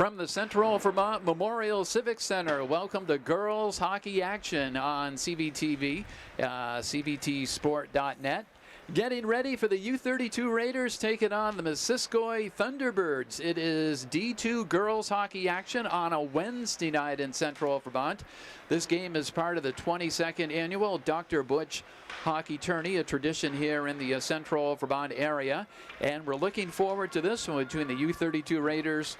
From the Central Vermont Memorial Civic Center, welcome to girls hockey action on CVTV, cvtsport.net. Getting ready for the U-32 Raiders taking on the Missisquoi Thunderbirds. It is D2 girls hockey action on a Wednesday night in Central Vermont. This game is part of the 22nd annual Dr. Butsch Hockey Tourney, a tradition here in the Central Vermont area. And we're looking forward to this one between the U-32 Raiders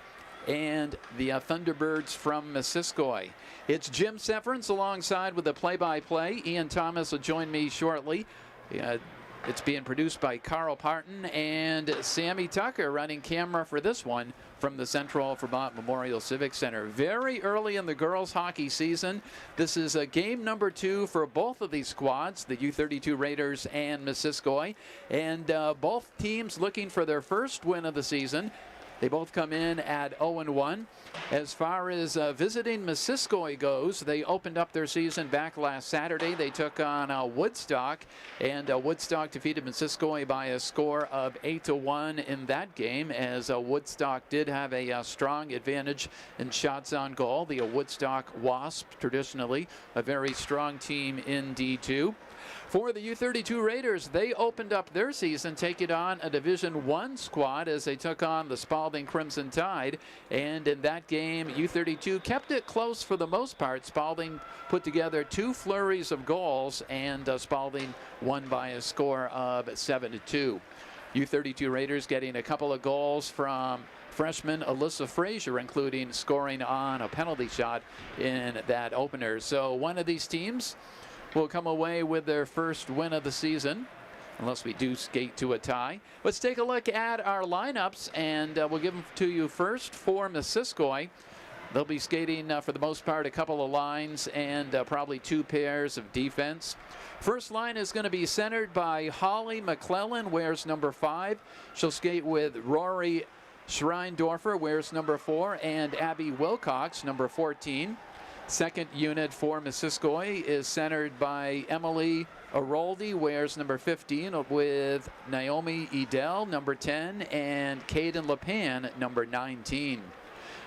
and the Thunderbirds from Missisquoi. It's Jim Severance alongside with the play-by-play. Ian Thomas will join me shortly. It's being produced by Carl Parton and Sammy Tucker running camera for this one from the Central Vermont Memorial Civic Center. Very early in the girls hockey season. This is game number 2 for both of these squads, the U-32 Raiders and Missisquoi. And both teams looking for their first win of the season. They both come in at 0-1. As far as visiting Missisquoi goes, they opened up their season back last Saturday. They took on Woodstock, and Woodstock defeated Missisquoi by a score of 8-1 in that game, as Woodstock did have a strong advantage in shots on goal. The Woodstock Wasp, traditionally a very strong team in D2. For the U-32 Raiders, they opened up their season taking on a Division I squad as they took on the Spalding Crimson Tide. And in that game, U-32 kept it close for the most part. Spalding put together 2 flurries of goals, and Spalding won by a score of 7-2. U-32 Raiders getting a couple of goals from freshman Alicia Frazier, including scoring on a penalty shot in that opener. So one of these teams will come away with their first win of the season, unless we do skate to a tie. Let's take a look at our lineups, and we'll give them to you first for Missisquoi. They'll be skating, for the most part, a couple of lines and probably 2 pairs of defense. First line is going to be centered by Holly McClellan, wears number 5. She'll skate with Rory Schreindorfer, wears number 4, and Abby Wilcox, number 14. Second unit for Missisquoi is centered by Emily Aroldi, wears number 15, with Naomi Edel, number 10, and Caden Lepan, number 19.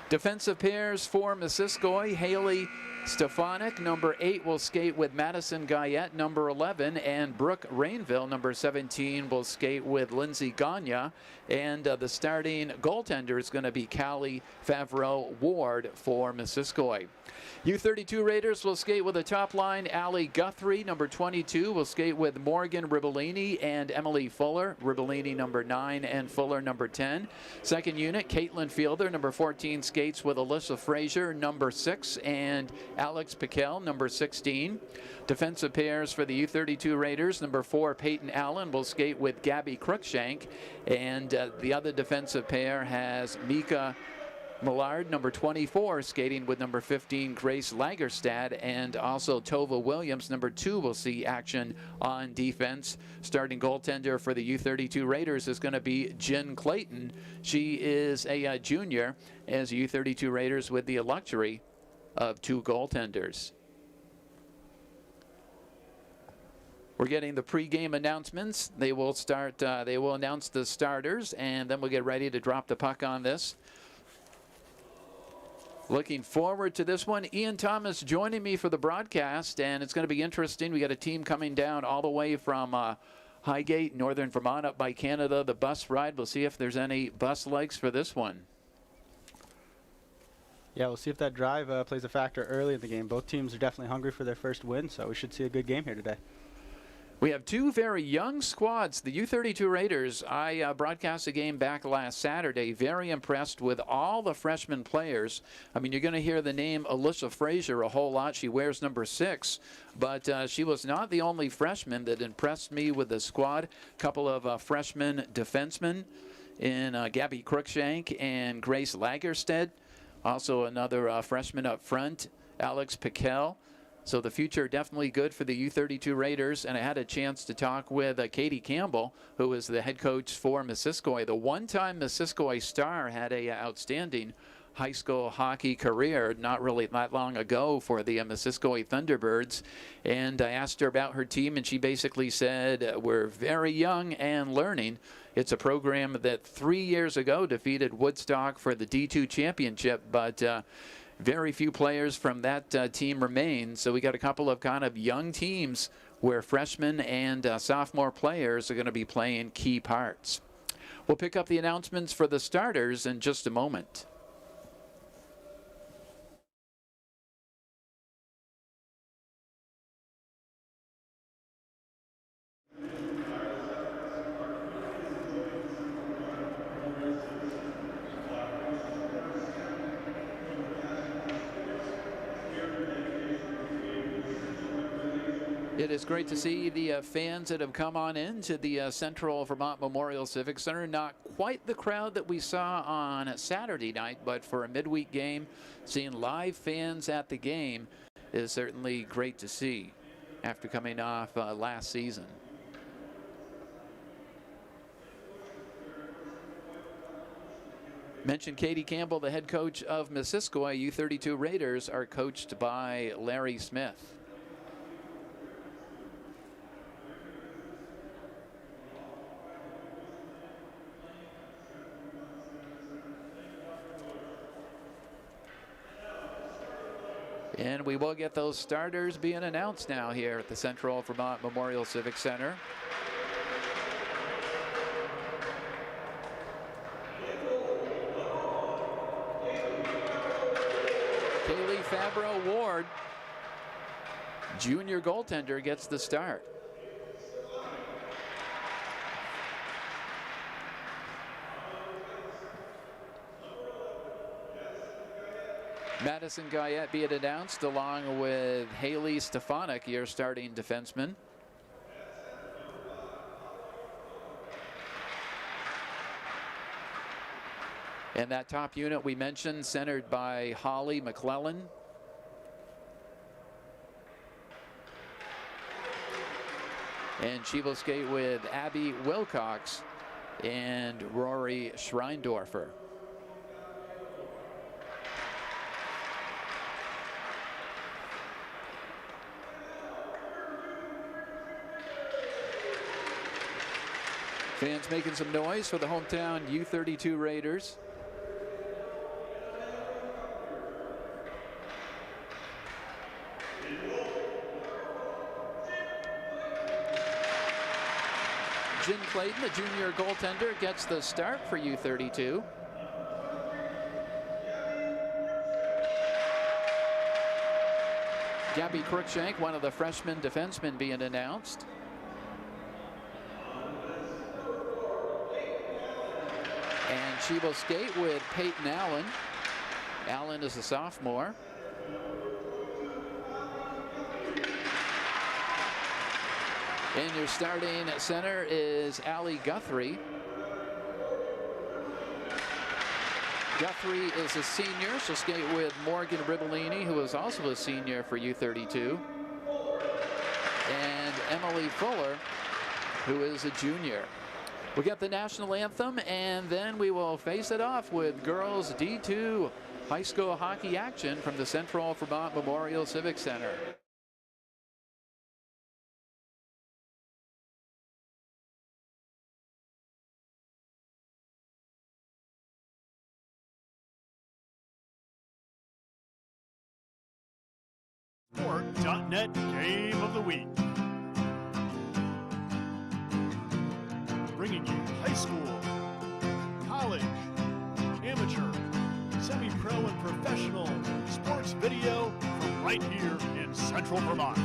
Defensive pairs for Missisquoi, Haley Stefanik, number 8, will skate with Madison Guyette, number 11, and Brooke Rainville, number 17, will skate with Lindsay Gagne. And the starting goaltender is going to be Callie Favreau Ward for Missisquoi. U-32 Raiders will skate with a top line. Allie Guthrie, number 22, will skate with Morgan Ribellini and Emily Fuller. Ribellini, number 9, and Fuller, number 10. Second unit, Caitlin Fielder, number 14, skates with Alicia Frazier, number 6, and Alex Piquel, number 16. Defensive pairs for the U-32 Raiders, number 4, Peyton Allen, will skate with Gabby Cruikshank. And the other defensive pair has Mika Millard, number 24, skating with number 15, Grace Lagerstad, and also Tova Williams, number 2, will see action on defense. Starting goaltender for the U-32 Raiders is going to be Jen Clayton. She is a junior, as U-32 Raiders with the luxury of 2 goaltenders. We're getting the pregame announcements. They will start. They will announce the starters, and then we'll get ready to drop the puck on this. Looking forward to this one. Ian Thomas joining me for the broadcast, and it's going to be interesting. We got a team coming down all the way from Highgate, Northern Vermont, up by Canada. The bus ride. We'll see if there's any bus legs for this one. Yeah, we'll see if that drive plays a factor early in the game. Both teams are definitely hungry for their first win, so we should see a good game here today. We have 2 very young squads. The U-32 Raiders, I broadcast a game back last Saturday. Very impressed with all the freshman players. I mean, you're going to hear the name Alicia Frazier a whole lot. She wears number 6, but she was not the only freshman that impressed me with the squad. A couple of freshman defensemen in Gabby Cruikshank and Grace Lagerstead. Also another freshman up front, Alex Piquel. So the future definitely good for the U-32 Raiders, and I had a chance to talk with Katie Campbell, who is the head coach for Missisquoi. The one-time Missisquoi star had a outstanding high school hockey career not really that long ago for the Missisquoi Thunderbirds. And I asked her about her team, and she basically said, we're very young and learning. It's a program that 3 years ago defeated Woodstock for the D2 championship, but very few players from that team remain. So we got a couple of kind of young teams where freshmen and sophomore players are going to be playing key parts. We'll pick up the announcements for the starters in just a moment. It is great to see the fans that have come on into the Central Vermont Memorial Civic Center. Not quite the crowd that we saw on Saturday night, but for a midweek game, seeing live fans at the game is certainly great to see after coming off last season. Mentioned Katie Campbell, the head coach of Missisquoi. U-32 Raiders are coached by Larry Smith. And we will get those starters being announced now here at the Central Vermont Memorial Civic Center. Kaylee Fabro Ward, junior goaltender, gets the start. Madison Guyette being announced along with Haley Stefanik, your starting defenseman. And that top unit we mentioned, centered by Holly McClellan. And she will skate with Abby Wilcox and Rory Schreindorfer. Fans making some noise for the hometown U-32 Raiders. Jen Clayton, the junior goaltender, gets the start for U-32. Gabby Cruikshank, one of the freshman defensemen, being announced. And she will skate with Peyton Allen. Allen is a sophomore. And your starting center is Allie Guthrie. Guthrie is a senior. She'll skate with Morgan Ribellini, who is also a senior for U-32. And Emily Fuller, who is a junior. We'll get the national anthem, and then we will face it off with girls D2 high school hockey action from the Central Vermont Memorial Civic Center. Sport.net Game of the Week. Bringing you high school, college, amateur, semi-pro, and professional sports video from right here in Central Vermont.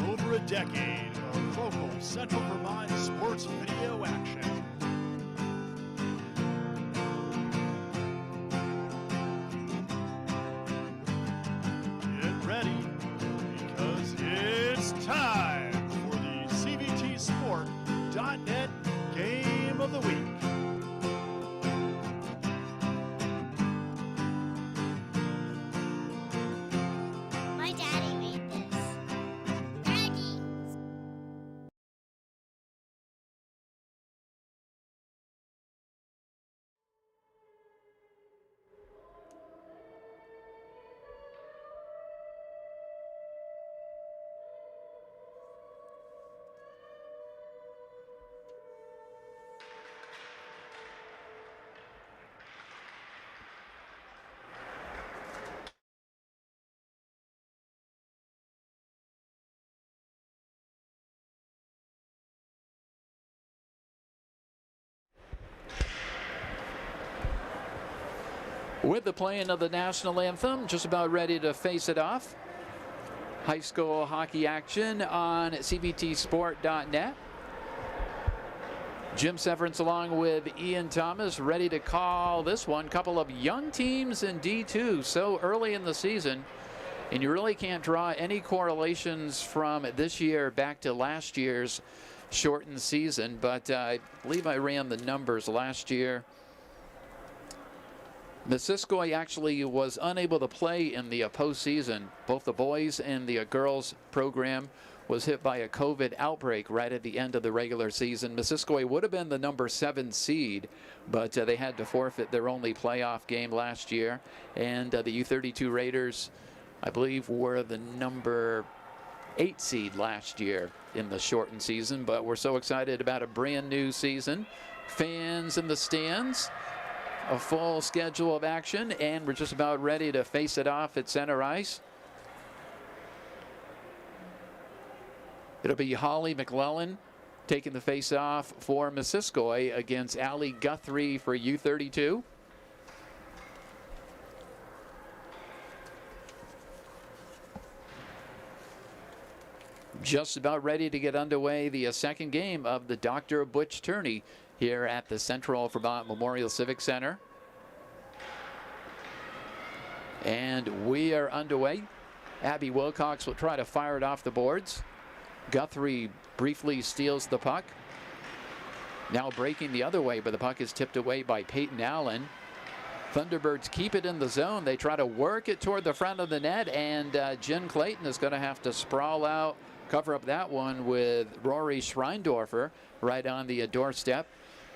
Over a decade of local Central Vermont sports video action. Get ready, because it's time for the CVT Sport.net Game of the Week. With the playing of the national anthem, just about ready to face it off. High school hockey action on cbtsport.net. Jim Severance along with Ian Thomas ready to call this one. Couple of young teams in D2 so early in the season, and you really can't draw any correlations from this year back to last year's shortened season, but I believe I ran the numbers last year. Missisquoi actually was unable to play in the postseason. Both the boys and the girls program was hit by a COVID outbreak right at the end of the regular season. Missisquoi would have been the number 7 seed, but they had to forfeit their only playoff game last year. And the U-32 Raiders, I believe, were the number 8 seed last year in the shortened season. But we're so excited about a brand new season. Fans in the stands. A full schedule of action, and we're just about ready to face it off at center ice. It'll be Holly McClellan taking the face-off for Missisquoi against Allie Guthrie for U-32. Just about ready to get underway the second game of the Dr. Butsch Tourney here at the Central Vermont Memorial Civic Center. And we are underway. Abby Wilcox will try to fire it off the boards. Guthrie briefly steals the puck. Now breaking the other way, but the puck is tipped away by Peyton Allen. Thunderbirds keep it in the zone. They try to work it toward the front of the net, and Jen Clayton is going to have to sprawl out, cover up that one with Rory Schreindorfer right on the doorstep.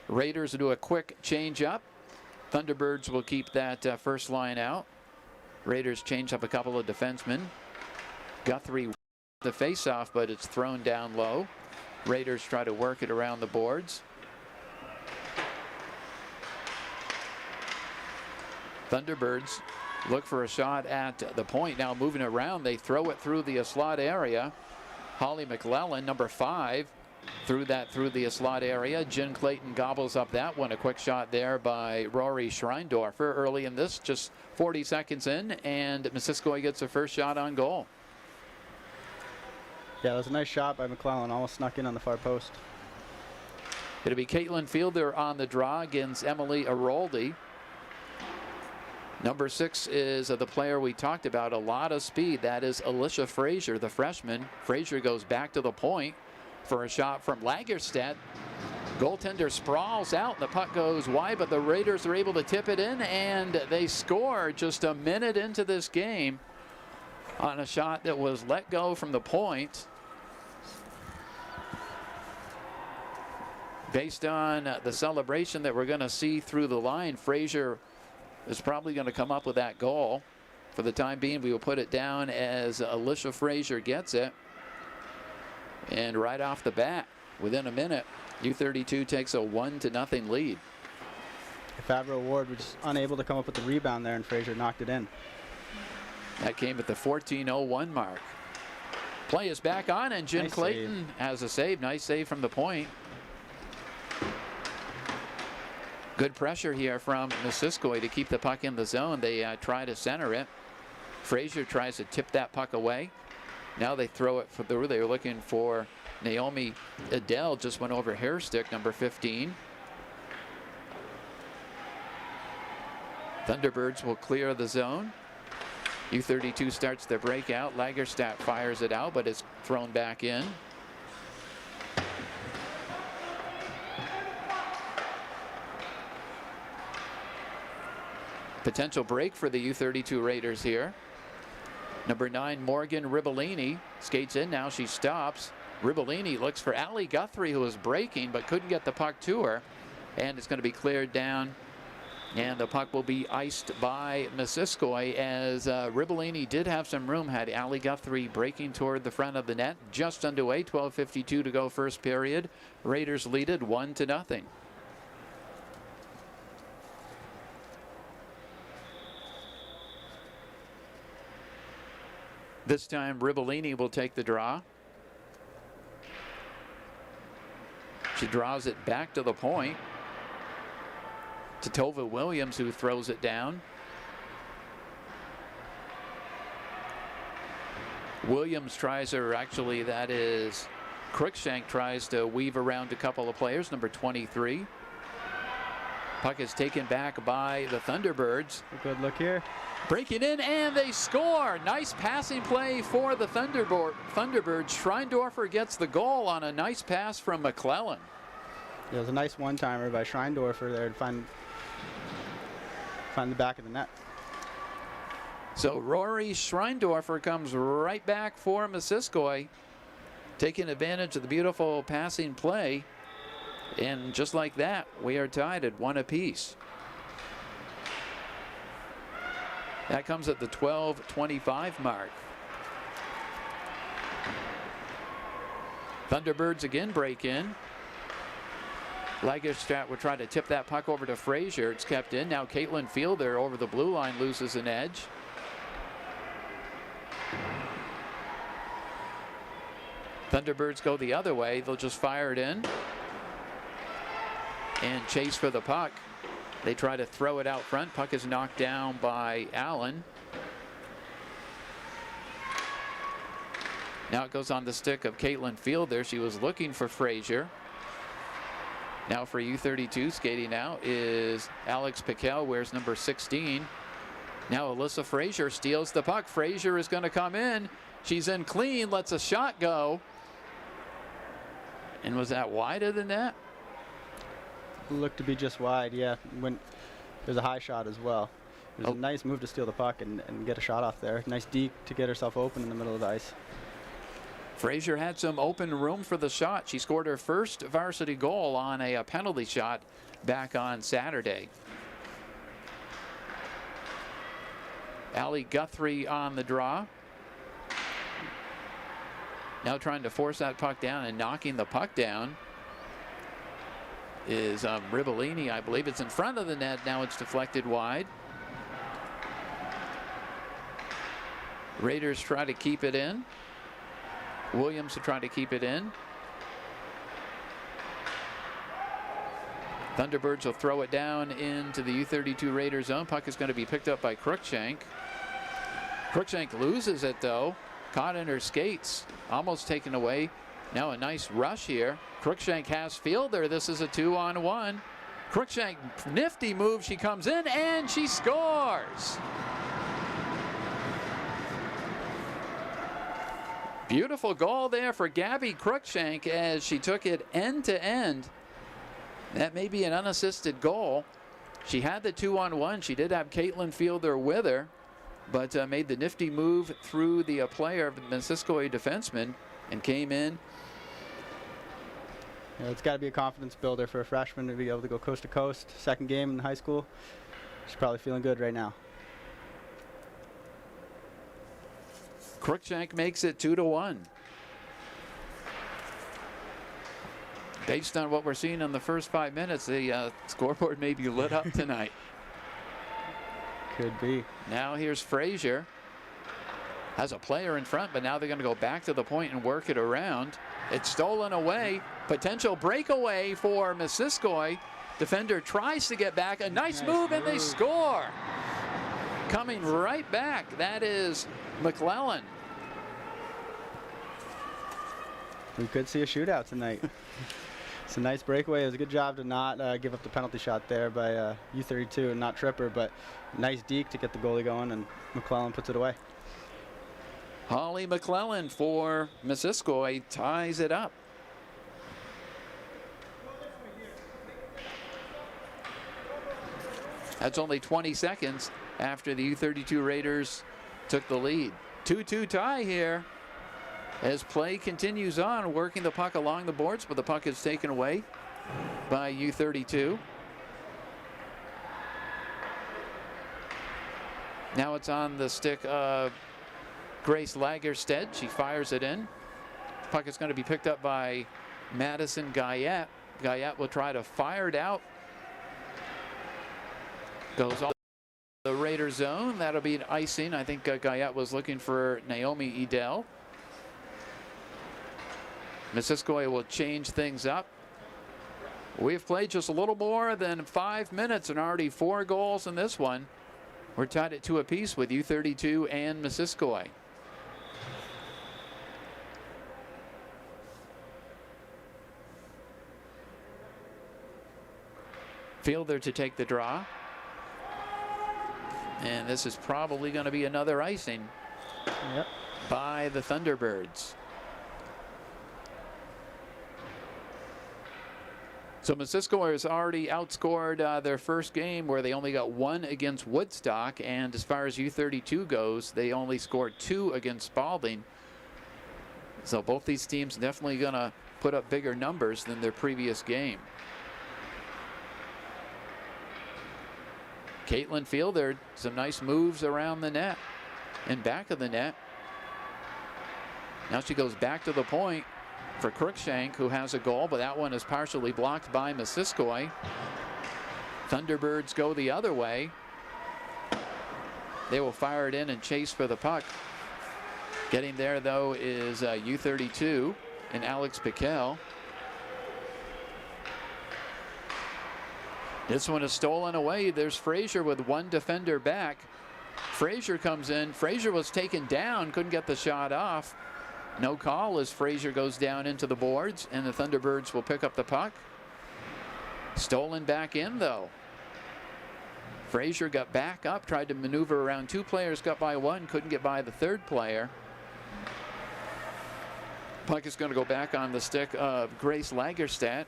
Raiders will do a quick change up. Thunderbirds will keep that first line out. Raiders change up a couple of defensemen. Guthrie the face-off, but it's thrown down low. Raiders try to work it around the boards. Thunderbirds look for a shot at the point. Now moving around, they throw it through the slot area. Holly McClellan, number 5, threw that through the slot area. Jen Clayton gobbles up that one. A quick shot there by Rory Schreindorfer early in this, just 40 seconds in, and Missisquoi gets a first shot on goal. Yeah, that was a nice shot by McClellan, almost snuck in on the far post. It'll be Caitlin Fielder on the draw against Emily Aroldi. Number 6 is the player we talked about, a lot of speed. That is Alicia Frazier, the freshman. Frazier goes back to the point for a shot from Lagerstedt. Goaltender sprawls out, and the puck goes wide, but the Raiders are able to tip it in, and they score just a minute into this game on a shot that was let go from the point. Based on the celebration that we're going to see through the line, Frazier is probably going to come up with that goal. For the time being, we will put it down as Alicia Frazier gets it. And right off the bat, within a minute, U-32 takes a 1-0 lead. Favreau Ward was unable to come up with the rebound there, and Frazier knocked it in. That came at the 14:01 mark. Play is back on, and Jen Nice Clayton has a save. Nice save from the point. Good pressure here from Missisquoi to keep the puck in the zone. They try to center it. Frazier tries to tip that puck away. Now they throw it through. They were looking for Naomi Adele. Just went over hair stick, number 15. Thunderbirds will clear the zone. U-32 starts their breakout. Lagerstadt fires it out, but it's thrown back in. Potential break for the U-32 Raiders here. Number 9, Morgan Ribellini skates in now. She stops. Ribellini looks for Allie Guthrie, who was breaking but couldn't get the puck to her. And it's going to be cleared down. And the puck will be iced by Missisquoi, as Ribellini did have some room, had Allie Guthrie breaking toward the front of the net. Just underway, 12:52 to go first period. Raiders lead it 1-0. This time Ribellini will take the draw. She draws it back to the point. To Tova Williams, who throws it down. Williams tries, or actually that is Cruikshank, tries to weave around a couple of players. Number 23. Puck is taken back by the Thunderbirds. A good look here. Breaking in, and they score. Nice passing play for the Thunderbirds. Schreindorfer gets the goal on a nice pass from McClellan. It was a nice one-timer by Schreindorfer there to find the back of the net. So Rory Schreindorfer comes right back for Missisquoi, taking advantage of the beautiful passing play. And just like that, we are tied at 1 apiece. That comes at the 12:25 mark. Thunderbirds again break in. Lagerstadt would try to tip that puck over to Frazier. It's kept in. Now Caitlin Fielder over the blue line loses an edge. Thunderbirds go the other way. They'll just fire it in and chase for the puck. They try to throw it out front. Puck is knocked down by Allen. Now it goes on the stick of Caitlin Fielder. She was looking for Frazier. Now for U-32 skating out is Alex Piquel, wears number 16. Now Alicia Frazier steals the puck. Frazier is going to come in. She's in clean, lets a shot go. And was that wide of the net? Looked to be just wide, yeah. There's a high shot as well. It was a nice move to steal the puck and get a shot off there. Nice deke to get herself open in the middle of the ice. Frazier had some open room for the shot. She scored her first varsity goal on a penalty shot back on Saturday. Allie Guthrie on the draw. Now trying to force that puck down, and knocking the puck down is Ribellini. I believe it's in front of the net. Now it's deflected wide. Raiders try to keep it in. Williams to try to keep it in. Thunderbirds will throw it down into the U-32 Raiders zone. Puck is going to be picked up by Cruikshank. Cruikshank loses it though. Caught in her skates. Almost taken away. Now a nice rush here. Cruikshank has Fielder. This is a 2-on-1. Cruikshank, nifty move. She comes in and she scores. Beautiful goal there for Gabby Cruikshank as she took it end to end. That may be an unassisted goal. She had the 2-on-1. She did have Caitlin Fielder with her, but made the nifty move through the player of the Missisquoi defenseman and came in. Yeah, it's got to be a confidence builder for a freshman to be able to go coast to coast. Second game in high school. She's probably feeling good right now. Cruikshank makes it 2-1. Based on what we're seeing in the first 5 minutes, the scoreboard may be lit up tonight. Could be. Now here's Frazier. Has a player in front, but now they're going to go back to the point and work it around. It's stolen away. Potential breakaway for Missisquoi. Defender tries to get back. A nice move, and they score. Coming right back, that is McClellan. We could see a shootout tonight. It's a nice breakaway. It was a good job to not give up the penalty shot there by U-32 and not trip her, but nice deke to get the goalie going, and McClellan puts it away. Holly McClellan for Missisquoi ties it up. That's only 20 seconds after the U-32 Raiders took the lead. 2-2 tie here as play continues on, working the puck along the boards, but the puck is taken away by U-32. Now it's on the stick of Grace Lagerstedt. She fires it in. Puck is going to be picked up by Madison Guyette. Guyette will try to fire it out. Goes on the Raider zone. That'll be an icing. I think Guyette was looking for Naomi Edel. Missisquoi will change things up. We've played just a little more than 5 minutes and already 4 goals in this one. We're tied at 2 apiece with U-32 and Missisquoi. Fielder to take the draw. And this is probably going to be another icing by the Thunderbirds. So Missisquoi has already outscored their first game where they only got 1 against Woodstock. And as far as U-32 goes, they only scored 2 against Spalding. So both these teams definitely going to put up bigger numbers than their previous game. Caitlin Fielder, some nice moves around the net and back of the net. Now she goes back to the point for Crookshank, who has a goal, but that one is partially blocked by Missisquoi. Thunderbirds go the other way. They will fire it in and chase for the puck. Getting there, though, is U-32 and Alex Piquel. This one is stolen away. There's Frazier with 1 defender back. Frazier comes in. Frazier was taken down, couldn't get the shot off. No call as Frazier goes down into the boards, and the Thunderbirds will pick up the puck. Stolen back in, though. Frazier got back up, tried to maneuver around 2 players, got by 1, couldn't get by the 3rd player. Puck is going to go back on the stick of Grace Lagerstadt,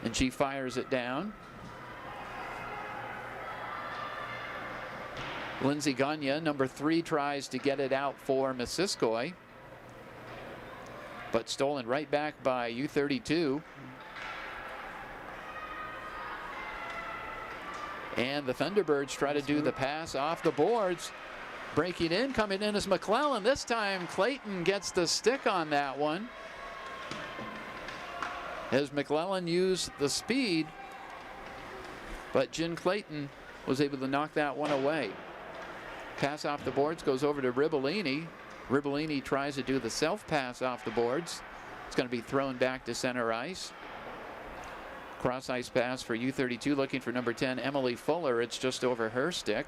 and she fires it down. Lindsay Gagne, number 3, tries to get it out for Missisquoi, but stolen right back by U-32. And the Thunderbirds try to do the pass off the boards. Breaking in, coming in is McClellan. This time Clayton gets the stick on that one, as McClellan used the speed, but Jen Clayton was able to knock that one away. Pass off the boards goes over to Ribellini. Ribellini tries to do the self pass off the boards. It's going to be thrown back to center ice. Cross ice pass for U-32, looking for number 10, Emily Fuller. It's just over her stick.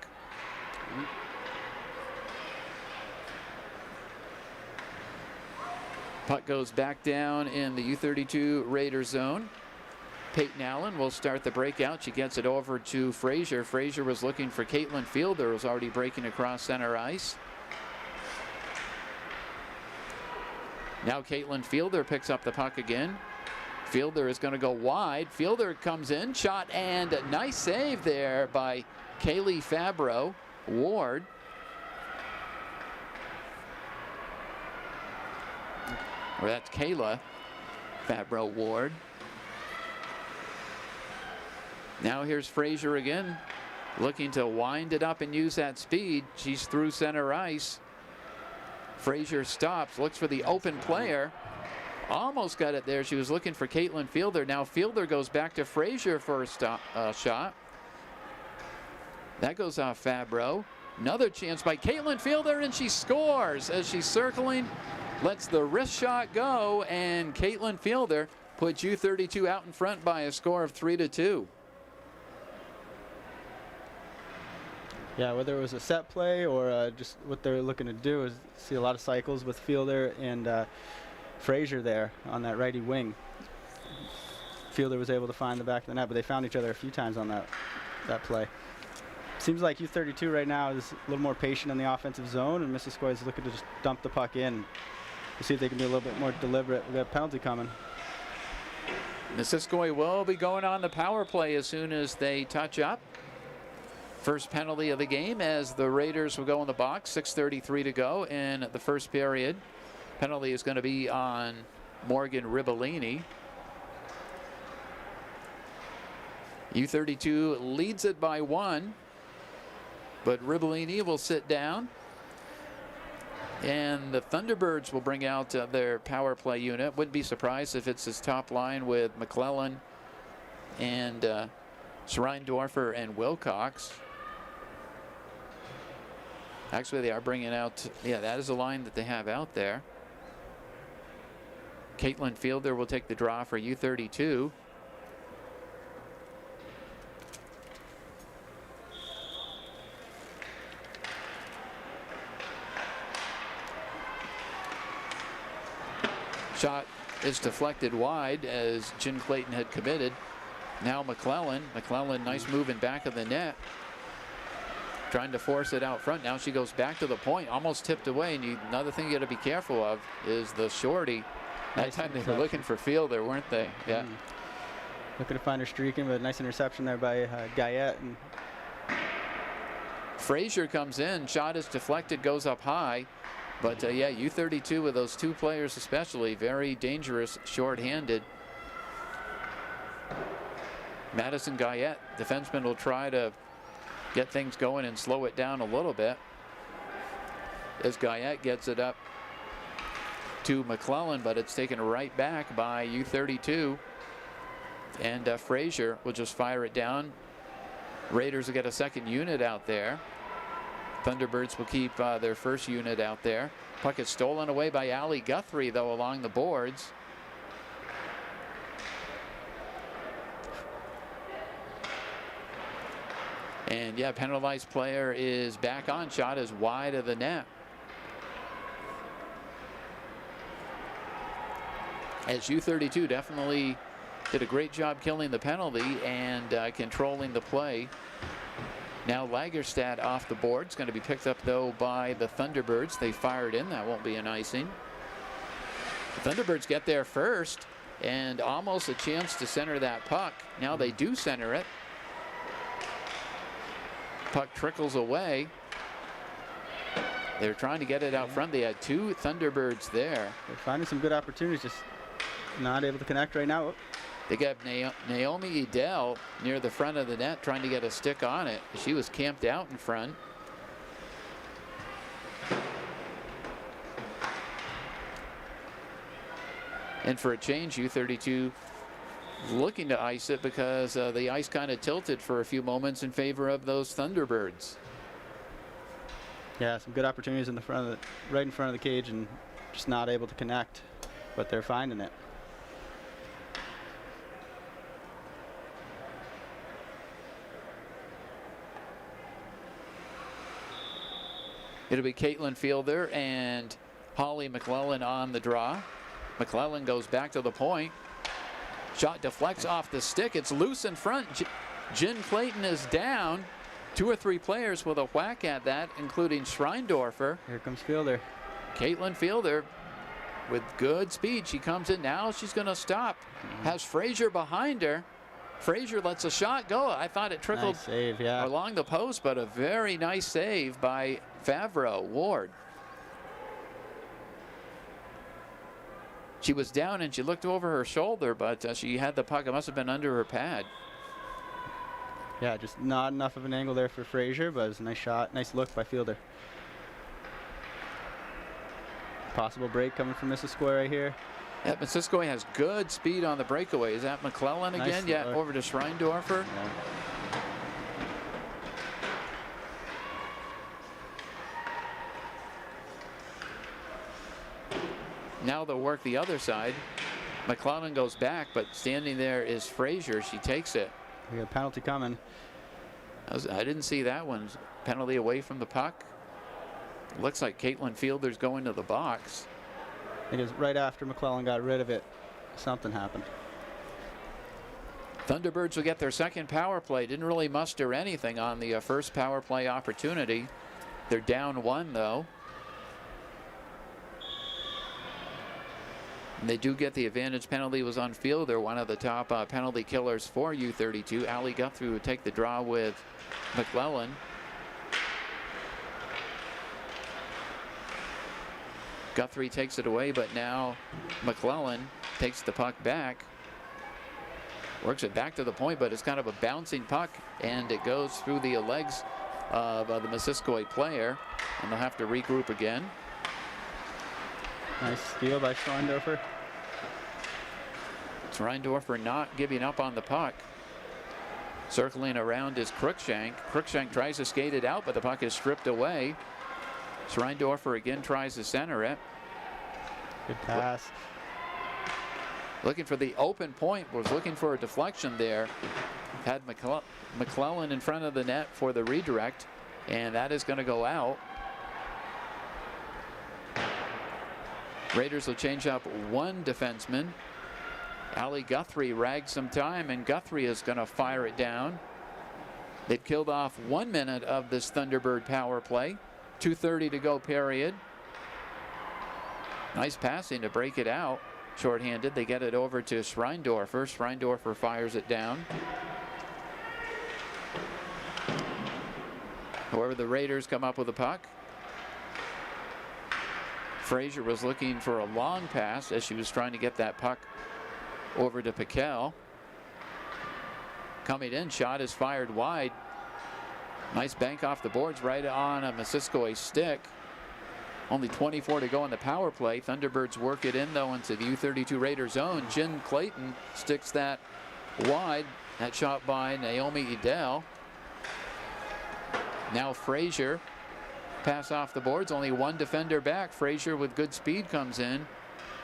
Puck goes back down in the U-32 Raider zone. Peyton Allen will start the breakout. She gets it over to Frazier. Frazier was looking for Caitlin Fielder, who was already breaking across center ice. Now Caitlin Fielder picks up the puck again. Fielder is going to go wide. Fielder comes in, shot, and a nice save there by Kaylee Fabro Ward. Or that's Kayla Fabro Ward. Now here's Frazier again, looking to wind it up and use that speed. She's through center ice. Frazier stops, looks for the open player. Almost got it there. She was looking for Caitlin Fielder. Now Fielder goes back to Frazier for a shot. That goes off Fabro. Another chance by Caitlin Fielder, and she scores as she's circling. Lets the wrist shot go, and Caitlin Fielder puts U-32 out in front by a score of 3-2. Yeah, whether it was a set play or just what they're looking to do is see a lot of cycles with Fielder and Frazier there on that righty wing. Fielder was able to find the back of the net, but they found each other a few times on that play. Seems like U-32 right now is a little more patient in the offensive zone, and Missisquoi is looking to just dump the puck in. We'll see if they can be a little bit more deliberate. We've got a penalty coming. Missisquoi will be going on the power play as soon as they touch up. First penalty of the game as the Raiders will go in the box. 6:33 to go in the first period. Penalty is going to be on Morgan Ribellini. U-32 leads it by 1, but Ribellini will sit down. And the Thunderbirds will bring out their power play unit. Wouldn't be surprised if it's his top line with McClellan and Schreindorfer and Wilcox. Actually, they are bringing out, yeah, that is a line that they have out there. Caitlin Fielder will take the draw for U-32. Shot is deflected wide as Jen Clayton had committed. Now McClellan. McClellan, nice move in back of the net. Trying to force it out front. Now she goes back to the point, almost tipped away. And another thing you got to be careful of is the shorty. That time they were looking for Fielder, weren't they? Yeah. Looking to find her streaking, but a nice interception there by Guyette. And Frazier comes in, shot is deflected, goes up high. But yeah, U-32 with those two players especially, very dangerous short-handed. Madison Guyette, defenseman, will try to get things going and slow it down a little bit. As Guyette gets it up to McClellan, but it's taken right back by U-32. And Frazier will just fire it down. Raiders will get a second unit out there. Thunderbirds will keep their first unit out there. Puck is stolen away by Ali Guthrie, though, along the boards. And yeah, penalized player is back on. Shot is wide of the net. As U-32 definitely did a great job killing the penalty and controlling the play. Now Lagerstad off the board. It's going to be picked up, though, by the Thunderbirds. They fired in. That won't be an icing. The Thunderbirds get there first and almost a chance to center that puck. Now they do center it. Puck trickles away. They're trying to get it out front. They had two Thunderbirds there. They're finding some good opportunities, just not able to connect right now. They got Naomi Edel near the front of the net trying to get a stick on it. She was camped out in front. And for a change, U-32 looking to ice it because the ice kind of tilted for a few moments in favor of those Thunderbirds. Yeah, some good opportunities in the front of the, right in front of the cage, and just not able to connect, but they're finding it. It'll be Caitlin Fielder and Holly McClellan on the draw. McClellan goes back to the point. Shot deflects off the stick. It's loose in front. Jen Clayton is down. Two or three players with a whack at that, including Schreindorfer. Here comes Fielder. Caitlin Fielder with good speed. She comes in now. She's going to stop. Has Frazier behind her. Frazier lets a shot go. I thought it trickled Nice save, yeah. along the post, but a very nice save by Favreau Ward. She was down and she looked over her shoulder, but she had the puck. It must have been under her pad. Yeah, just not enough of an angle there for Frazier, but it was a nice shot. Nice look by Fielder. Possible break coming from Missisquoi right here. Yeah, Missisquoi has good speed on the breakaway. Is that McClellan again? Nice Yeah, look. over to Schreindorfer. Yeah. Now they'll work the other side. McClellan goes back, but standing there is Frazier. She takes it. We got a penalty coming. I didn't see that one. Penalty away from the puck. Looks like Caitlin Fielder's going to the box. I think it was right after McClellan got rid of it. Something happened. Thunderbirds will get their second power play. Didn't really muster anything on the first power play opportunity. They're down one, though. And they do get the advantage. Penalty was on Fielder, one of the top penalty killers for U-32. Ali Guthrie would take the draw with McClellan. Guthrie takes it away, but now McClellan takes the puck back. Works it back to the point, but it's kind of a bouncing puck, and it goes through the legs of the Missisquoi player, and they'll have to regroup again. Nice steal by Schreindorfer. Schreindorfer not giving up on the puck. Circling around is Cruikshank. Cruikshank tries to skate it out, but the puck is stripped away. Schreindorfer again tries to center it. Good pass. Looking for the open point, was looking for a deflection there. Had McClellan in front of the net for the redirect, and that is going to go out. Raiders will change up one defenseman. Allie Guthrie ragged some time, and Guthrie is going to fire it down. They've killed off 1 minute of this Thunderbird power play. 2:30 to go, period. Nice passing to break it out. Shorthanded, they get it over to Schreindorfer. Schreindorfer fires it down. However, the Raiders come up with a puck. Frazier was looking for a long pass as she was trying to get that puck over to Piquel. Coming in, shot is fired wide. Nice bank off the boards right on a Missisquoi stick. Only 24 to go in the power play. Thunderbirds work it in, though, into the U-32 Raider zone. Jen Clayton sticks that wide. That shot by Naomi Edel. Now Frazier. Pass off the boards. Only one defender back. Frazier with good speed comes in.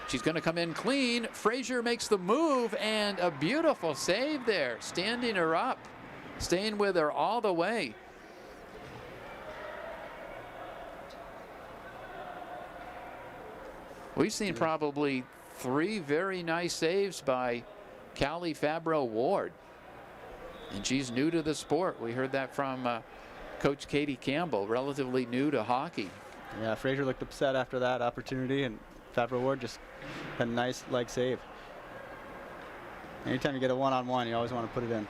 She's going to come in clean. Frazier makes the move, and a beautiful save there. Standing her up. Staying with her all the way. We've seen probably 3 very nice saves by Callie Fabro-Ward. And she's new to the sport. We heard that from Coach Katie Campbell, relatively new to hockey. Yeah, Frazier looked upset after that opportunity, and Fabro-Ward just had a nice leg save. Anytime you get a one-on-one, you always want to put it in.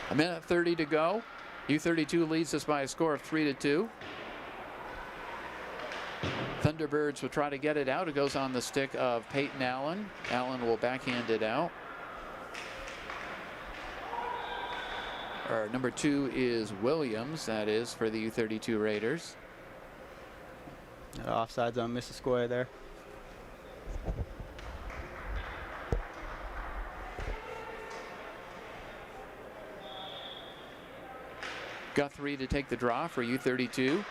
1:30 to go. U-32 leads us by a score of 3-2. Thunderbirds will try to get it out. It goes on the stick of Peyton Allen. Allen will backhand it out. Number 2 is Williams, that is, for the U-32 Raiders. Offsides on Missisquoi there. Guthrie to take the draw for U-32.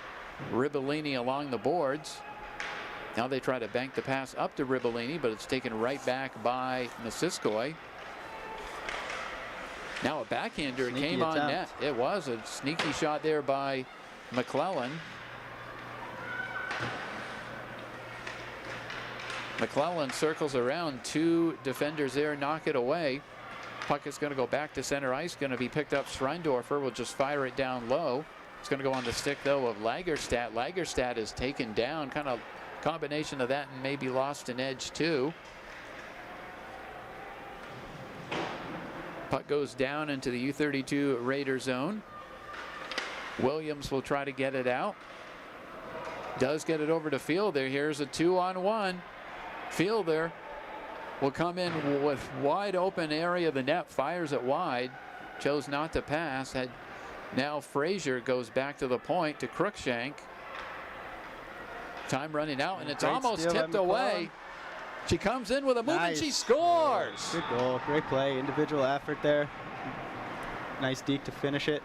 Ribellini along the boards. Now they try to bank the pass up to Ribellini, but it's taken right back by Missisquoi. Now a backhander came on net. It was a sneaky shot there by McClellan. McClellan circles around. 2 defenders there, knock it away. Puck is going to go back to center ice. Going to be picked up. Schreindorfer will just fire it down low. It's going to go on the stick, though, of Lagerstadt. Lagerstadt is taken down. Kind of combination of that and maybe lost an edge, too. Puck goes down into the U-32 Raider zone. Williams will try to get it out. Does get it over to Fielder. Here's a 2-on-1. Fielder will come in with wide open area of the net. Fires it wide. Chose not to pass. Now Frazier goes back to the point to Cruikshank. Time running out, and it's almost tipped away. She comes in with a move, and she scores. Good goal. Great play. Individual effort there. Nice deke to finish it.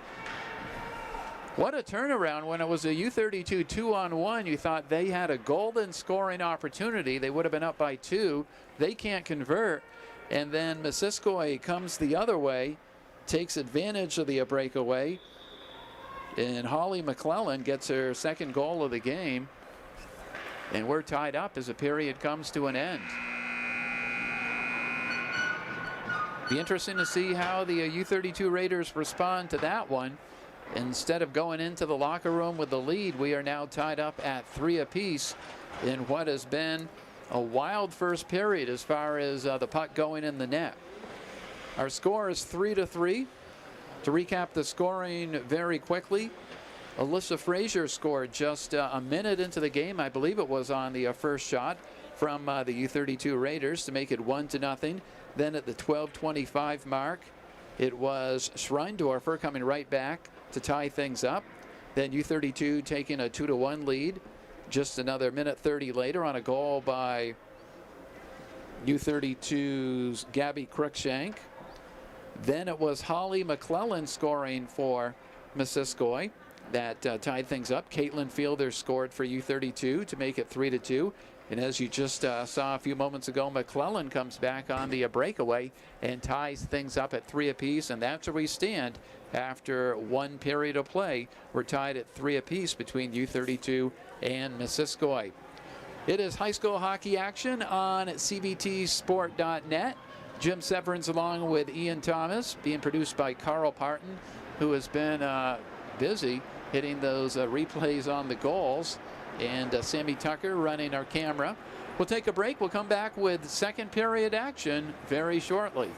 What a turnaround. When it was a U-32 2-on-1, you thought they had a golden scoring opportunity. They would have been up by 2. They can't convert. And then Missisquoi comes the other way, takes advantage of the breakaway. And Holly McClellan gets her second goal of the game. And we're tied up as the period comes to an end. Be interesting to see how the U-32 Raiders respond to that one. Instead of going into the locker room with the lead, we are now tied up at 3 apiece in what has been a wild first period as far as the puck going in the net. Our score is 3-3. To recap the scoring very quickly, Alicia Frazier scored just a minute into the game. I believe it was on the first shot from the U-32 Raiders to make it 1-0. Then at the 12:25 mark, it was Schreindorfer coming right back to tie things up. Then U-32 taking a 2-1 lead. Just another minute 30 later on a goal by U-32's Gabby Cruikshank. Then it was Holly McClellan scoring for Missisquoi. That tied things up. Caitlin Fielder scored for U-32 to make it 3-2. And as you just saw a few moments ago, McClellan comes back on the breakaway and ties things up at 3 apiece. And that's where we stand after 1 period of play. We're tied at 3 apiece between U-32 and Missisquoi. It is high school hockey action on cbtsport.net. Jim Severin's along with Ian Thomas, being produced by Carl Parton, who has been busy hitting those replays on the goals, and Sammy Tucker running our camera. We'll take a break. We'll come back with second period action very shortly.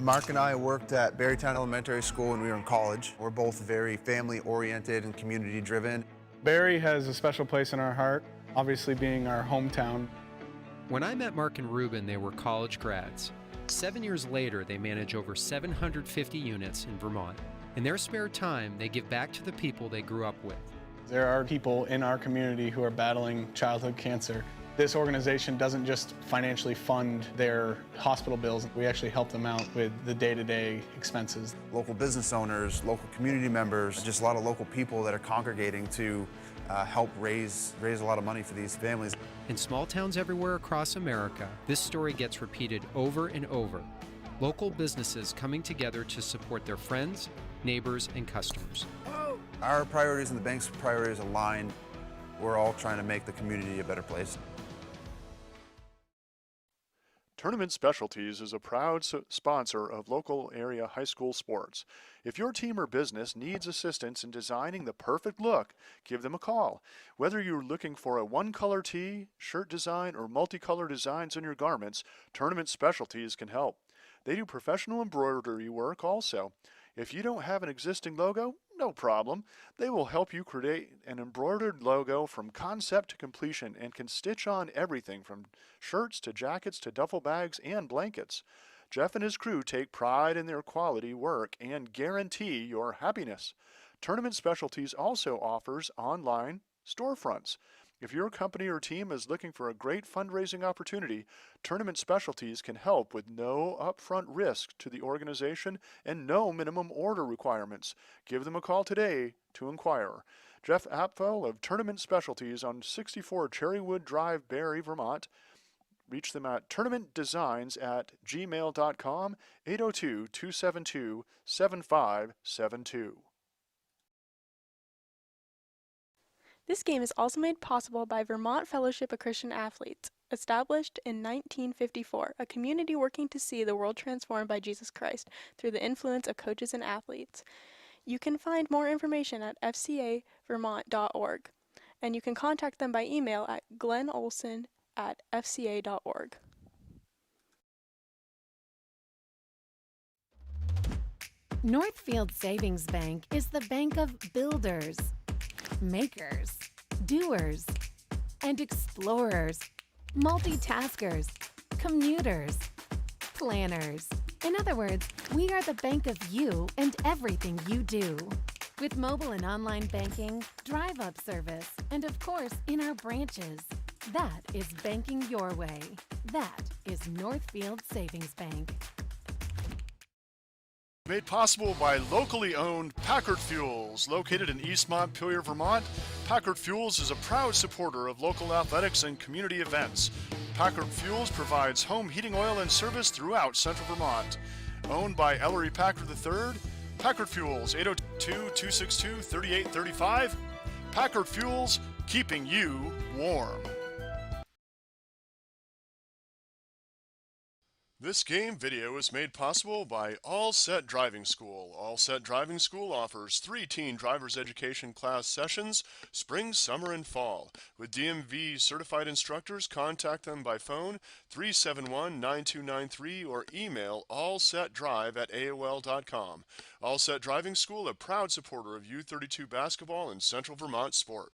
Mark and I worked at Berrytown Elementary School when we were in college. We're both very family-oriented and community-driven. Barry has a special place in our heart, obviously being our hometown. When I met Mark and Ruben, they were college grads. 7 years later, they manage over 750 units in Vermont. In their spare time, they give back to the people they grew up with. There are people in our community who are battling childhood cancer. This organization doesn't just financially fund their hospital bills. We actually help them out with the day-to-day expenses. Local business owners, local community members, just a lot of local people that are congregating to help raise a lot of money for these families. In small towns everywhere across America, this story gets repeated over and over. Local businesses coming together to support their friends, neighbors, and customers. Our priorities and the bank's priorities align. We're all trying to make the community a better place. Tournament Specialties is a proud sponsor of local area high school sports. If your team or business needs assistance in designing the perfect look, give them a call. Whether you're looking for a one-color tee, shirt design, or multicolor designs on your garments, Tournament Specialties can help. They do professional embroidery work also. If you don't have an existing logo, no problem. They will help you create an embroidered logo from concept to completion and can stitch on everything from shirts to jackets to duffel bags and blankets. Jeff and his crew take pride in their quality work and guarantee your happiness. Tournament Specialties also offers online storefronts. If your company or team is looking for a great fundraising opportunity, Tournament Specialties can help with no upfront risk to the organization and no minimum order requirements. Give them a call today to inquire. Jeff Apfel of Tournament Specialties on 64 Cherrywood Drive, Barrie, Vermont. Reach them at tournamentdesigns@gmail.com, 802-272-7572. This game is also made possible by Vermont Fellowship of Christian Athletes, established in 1954, a community working to see the world transformed by Jesus Christ through the influence of coaches and athletes. You can find more information at fcavermont.org, and you can contact them by email at glennolson@fca.org. Northfield Savings Bank is the bank of builders, makers, doers, and explorers, multitaskers, commuters, planners. In other words, we are the bank of you and everything you do. With mobile and online banking, drive-up service, and of course, in our branches. That is banking your way. That is Northfield Savings Bank. Made possible by locally owned Packard Fuels, located in East Montpelier, Vermont. Packard Fuels is a proud supporter of local athletics and community events. Packard Fuels provides home heating oil and service throughout central Vermont. Owned by Ellery Packard III, Packard Fuels, 802-262-3835. Packard Fuels, keeping you warm. This game video is made possible by All Set Driving School. All Set Driving School offers 3 teen driver's education class sessions, spring, summer, and fall. With DMV certified instructors, contact them by phone 371-9293 or email allsetdrive@aol.com. All Set Driving School, a proud supporter of U-32 basketball and Central Vermont sport.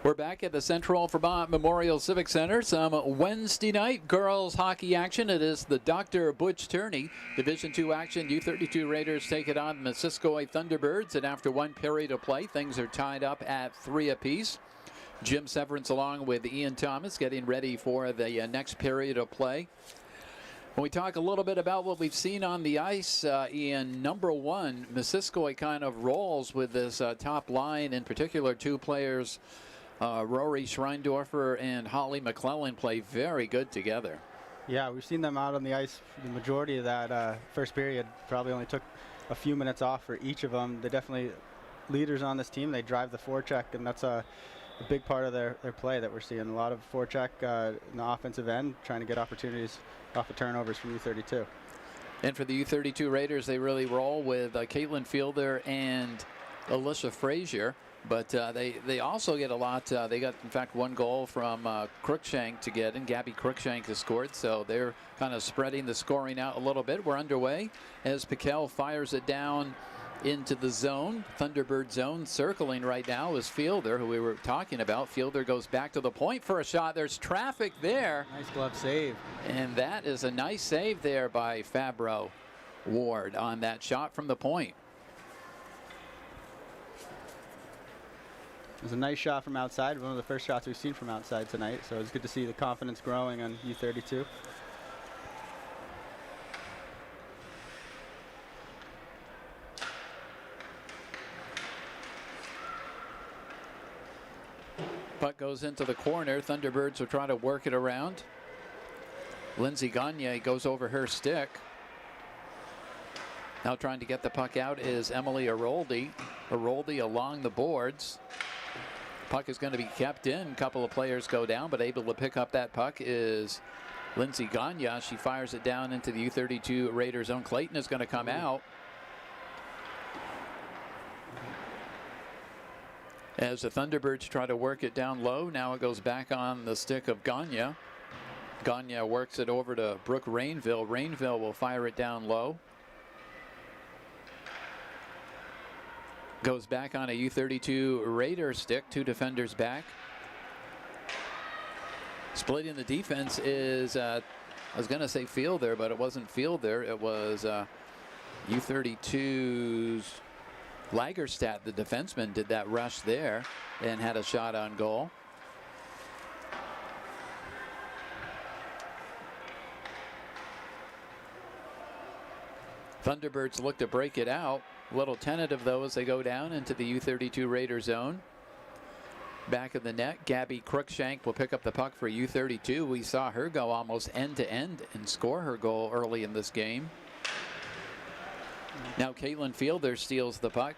We're back at the Central Vermont Memorial Civic Center. Some Wednesday night girls hockey action. It is the Dr. Butsch Tourney. Division II action. U-32 Raiders take it on Missisquoi Thunderbirds. And after one period of play, things are tied up at 3 apiece. Jim Severance along with Ian Thomas getting ready for the next period of play. When we talk a little bit about what we've seen on the ice, Ian, number one, Missisquoi kind of rolls with this top line, in particular 2 players, Rory Schreindorfer and Holly McClellan, play very good together. Yeah, we've seen them out on the ice the majority of that first period. Probably only took a few minutes off for each of them. They're definitely leaders on this team. They drive the forecheck, and that's a big part of their play that we're seeing. A lot of forecheck in the offensive end, trying to get opportunities off of turnovers from U-32. And for the U-32 Raiders, they really roll with Caitlin Fielder and Alicia Frazier. But they also get a lot. They got, in fact, 1 goal from Cruikshank to get in. Gabby Cruikshank has scored, so they're kind of spreading the scoring out a little bit. We're underway as Piquel fires it down into the zone. Thunderbird zone. Circling right now is Fielder, who we were talking about. Fielder goes back to the point for a shot. There's traffic there. Nice glove save. And that is a nice save there by Fabro Ward on that shot from the point. It was a nice shot from outside, one of the first shots we've seen from outside tonight, so it's good to see the confidence growing on U-32. Puck goes into the corner. Thunderbirds will try to work it around. Lindsay Gagne goes over her stick. Now trying to get the puck out is Emily Aroldi. Aroldi along the boards. Puck is going to be kept in. A couple of players go down, but able to pick up that puck is Lindsay Gagne. She fires it down into the U-32 Raiders zone. Clayton is going to come out. As the Thunderbirds try to work it down low, now it goes back on the stick of Gagne. Gagne works it over to Brooke Rainville. Rainville will fire it down low. Goes back on a U-32 Raider stick, 2 defenders back. Splitting the defense is, I was going to say Fielder, but it wasn't Fielder. It was U-32's Lagerstadt, the defenseman, did that rush there and had a shot on goal. Thunderbirds look to break it out. A little tentative, though, as they go down into the U-32 Raider zone. Back of the net, Gabby Cruikshank will pick up the puck for U-32. We saw her go almost end-to-end and score her goal early in this game. Now Caitlin Fielder steals the puck.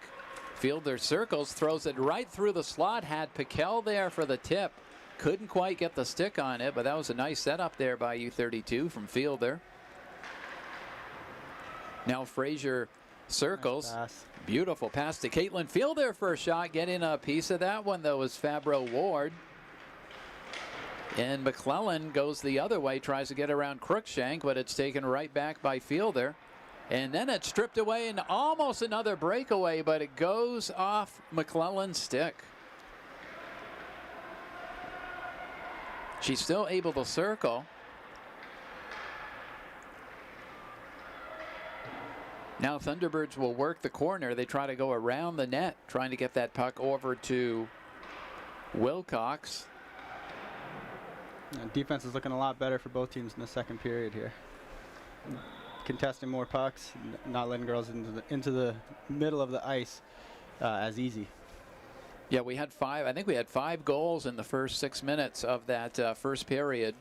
Fielder circles, throws it right through the slot. Had Piquel there for the tip. Couldn't quite get the stick on it, but that was a nice setup there by U-32 from Fielder. Now Frazier circles. Nice pass. Beautiful pass to Caitlin Fielder for a shot. Getting a piece of that one, though, is Fabro Ward. And McClellan goes the other way, tries to get around Cruikshank, but it's taken right back by Fielder. And then it's stripped away and almost another breakaway, but it goes off McClellan's stick. She's still able to circle. Now Thunderbirds will work the corner. They try to go around the net, trying to get that puck over to Wilcox. Defense is looking a lot better for both teams in the second period here. Contesting more pucks, not letting girls into the middle of the ice as easy. Yeah, we had 5. I think we had 5 goals in the first 6 minutes of that first period.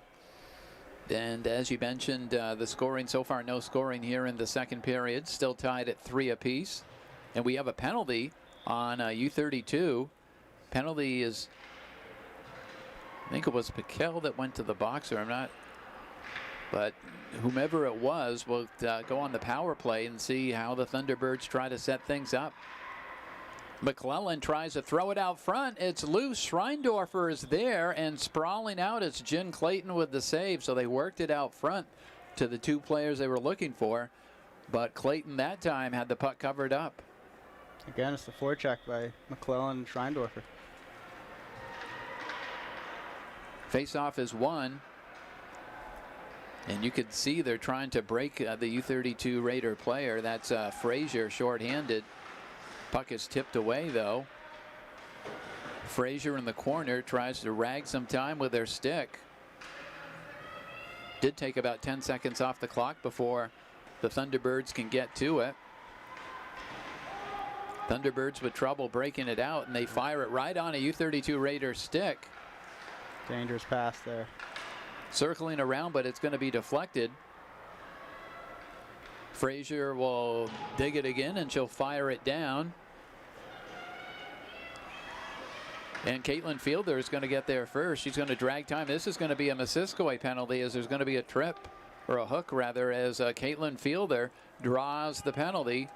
And as you mentioned, the scoring so far, no scoring here in the second period. Still tied at 3 apiece. And we have a penalty on U-32. Penalty is, I think it was Piquel that went to the box, or I'm not. But whomever it was will go on the power play and see how the Thunderbirds try to set things up. McClellan tries to throw it out front. It's loose. Schreindorfer is there, and sprawling out, it's Jen Clayton with the save. So they worked it out front to the 2 players they were looking for. But Clayton that time had the puck covered up. Again, it's the forecheck by McClellan and Schreindorfer. Face-off is won. And you can see they're trying to break the U-32 Raider player. That's Frazier, shorthanded. Puck is tipped away, though. Frazier in the corner tries to rag some time with their stick. Did take about 10 seconds off the clock before the Thunderbirds can get to it. Thunderbirds with trouble breaking it out, and they fire it right on a U-32 Raider stick. Dangerous pass there. Circling around, but it's going to be deflected. Frazier will dig it again, and she'll fire it down. And Caitlin Fielder is going to get there first. She's going to drag time. This is going to be a Missisquoi penalty, as there's going to be a trip, or a hook rather, as Caitlin Fielder draws the penalty.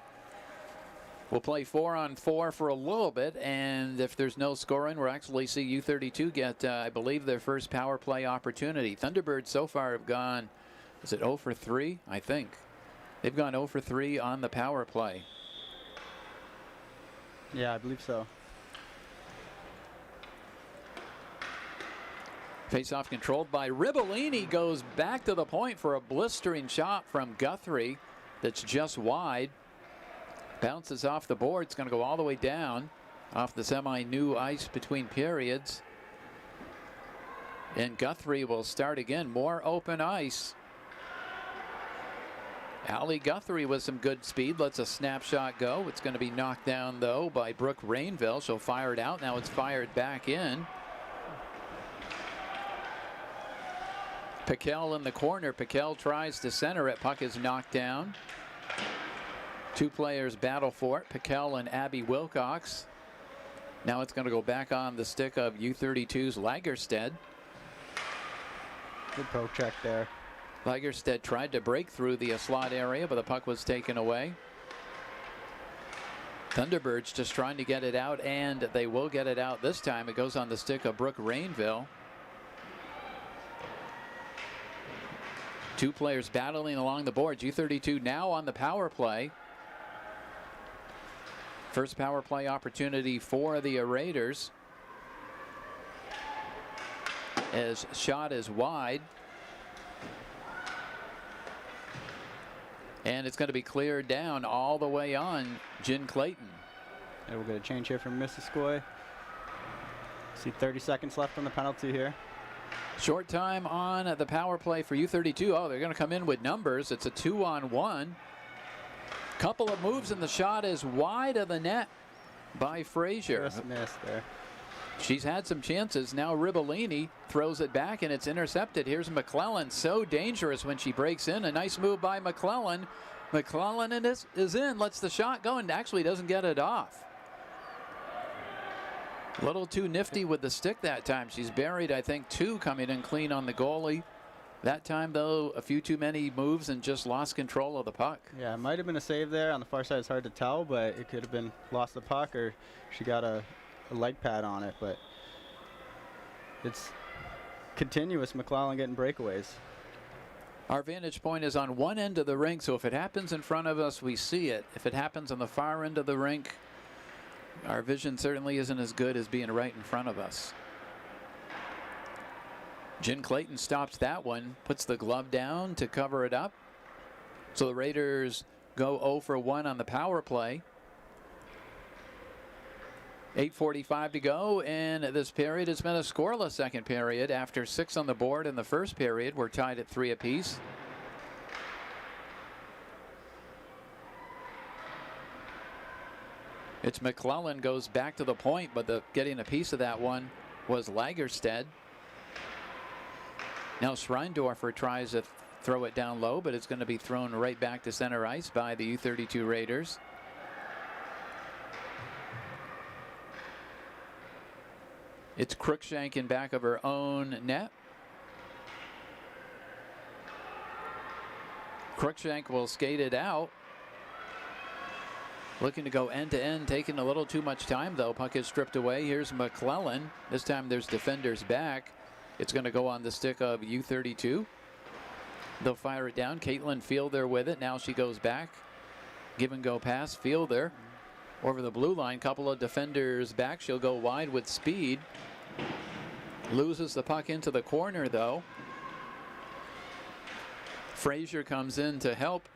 We'll play 4-on-4 for a little bit, and if there's no scoring, we'll actually see U-32 get, I believe, their first power play opportunity. Thunderbirds so far have gone, is it 0 for 3? I think. They've gone 0 for 3 on the power play. Yeah, I believe so. Face-off controlled by Ribellini, goes back to the point for a blistering shot from Guthrie that's just wide. Bounces off the board. It's going to go all the way down off the semi-new ice between periods. And Guthrie will start again. More open ice. Allie Guthrie with some good speed. Lets a snapshot go. It's going to be knocked down, though, by Brooke Rainville. She'll fire it out. Now it's fired back in. Piquel in the corner. Piquel tries to center it. Puck is knocked down. Two players battle for it, Piquel and Abby Wilcox. Now it's going to go back on the stick of U-32's Lagerstead. Good poke check there. Lagerstead tried to break through the slot area, but the puck was taken away. Thunderbirds just trying to get it out, and they will get it out this time. It goes on the stick of Brooke Rainville. Two players battling along the boards. U-32 now on the power play. First power play opportunity for the Raiders. As shot is wide. And it's going to be cleared down all the way on Jen Clayton. And we'll get a change here from Missisquoi. See 30 seconds left on the penalty here. Short time on the power play for U-32. Oh, they're going to come in with numbers. It's a 2-on-1. Couple of moves, and the shot is wide of the net by Frazier. Just missed there. She's had some chances. Now Ribellini throws it back, and it's intercepted. Here's McClellan. So dangerous when she breaks in. A nice move by McClellan. McClellan is in, lets the shot go, and actually doesn't get it off. A little too nifty with the stick that time. She's buried, I think, two coming in clean on the goalie. That time, though, a few too many moves and just lost control of the puck. Yeah, it might have been a save there. On the far side, it's hard to tell, but it could have been lost the puck or she got a leg pad on it. But it's continuous McClellan getting breakaways. Our vantage point is on one end of the rink, so if it happens in front of us, we see it. If it happens on the far end of the rink, our vision certainly isn't as good as being right in front of us. Jen Clayton stops that one, puts the glove down to cover it up. So the Raiders go 0 for 1 on the power play. 8:45 to go in this period. It's been a scoreless second period. After 6 on the board in the first period, we're tied at 3 apiece. It's McClellan goes back to the point, but getting a piece of that one was Lagerstead. Now Schreindorfer tries to throw it down low, but it's going to be thrown right back to center ice by the U-32 Raiders. It's Cruikshank in back of her own net. Cruikshank will skate it out. Looking to go end to end, taking a little too much time though. Puck is stripped away. Here's McClellan. This time there's defenders back. It's going to go on the stick of U-32. They'll fire it down. Caitlin Fielder with it. Now she goes back. Give and go pass. Fielder over the blue line. Couple of defenders back. She'll go wide with speed. Loses the puck into the corner, though. Frazier comes in to help.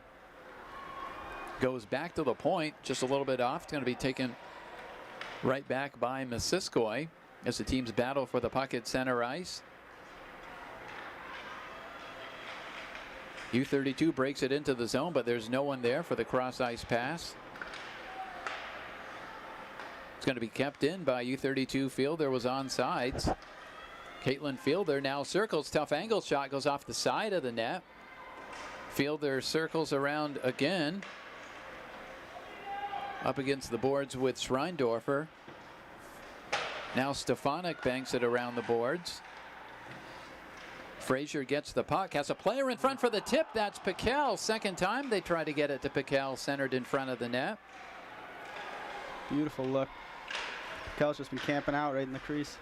Goes back to the point, just a little bit off. It's going to be taken right back by Missisquoi as the teams battle for the puck at center ice. U-32 breaks it into the zone, but there's no one there for the cross-ice pass. It's going to be kept in by U-32 Fielder, was onsides. Caitlin Fielder now circles. Tough angle shot goes off the side of the net. Fielder circles around again. Up against the boards with Schreindorfer. Now Stefanik banks it around the boards. Frazier gets the puck, has a player in front for the tip. That's Piquel. Second time they try to get it to Piquel, centered in front of the net. Beautiful look. Piquel's just been camping out right in the crease.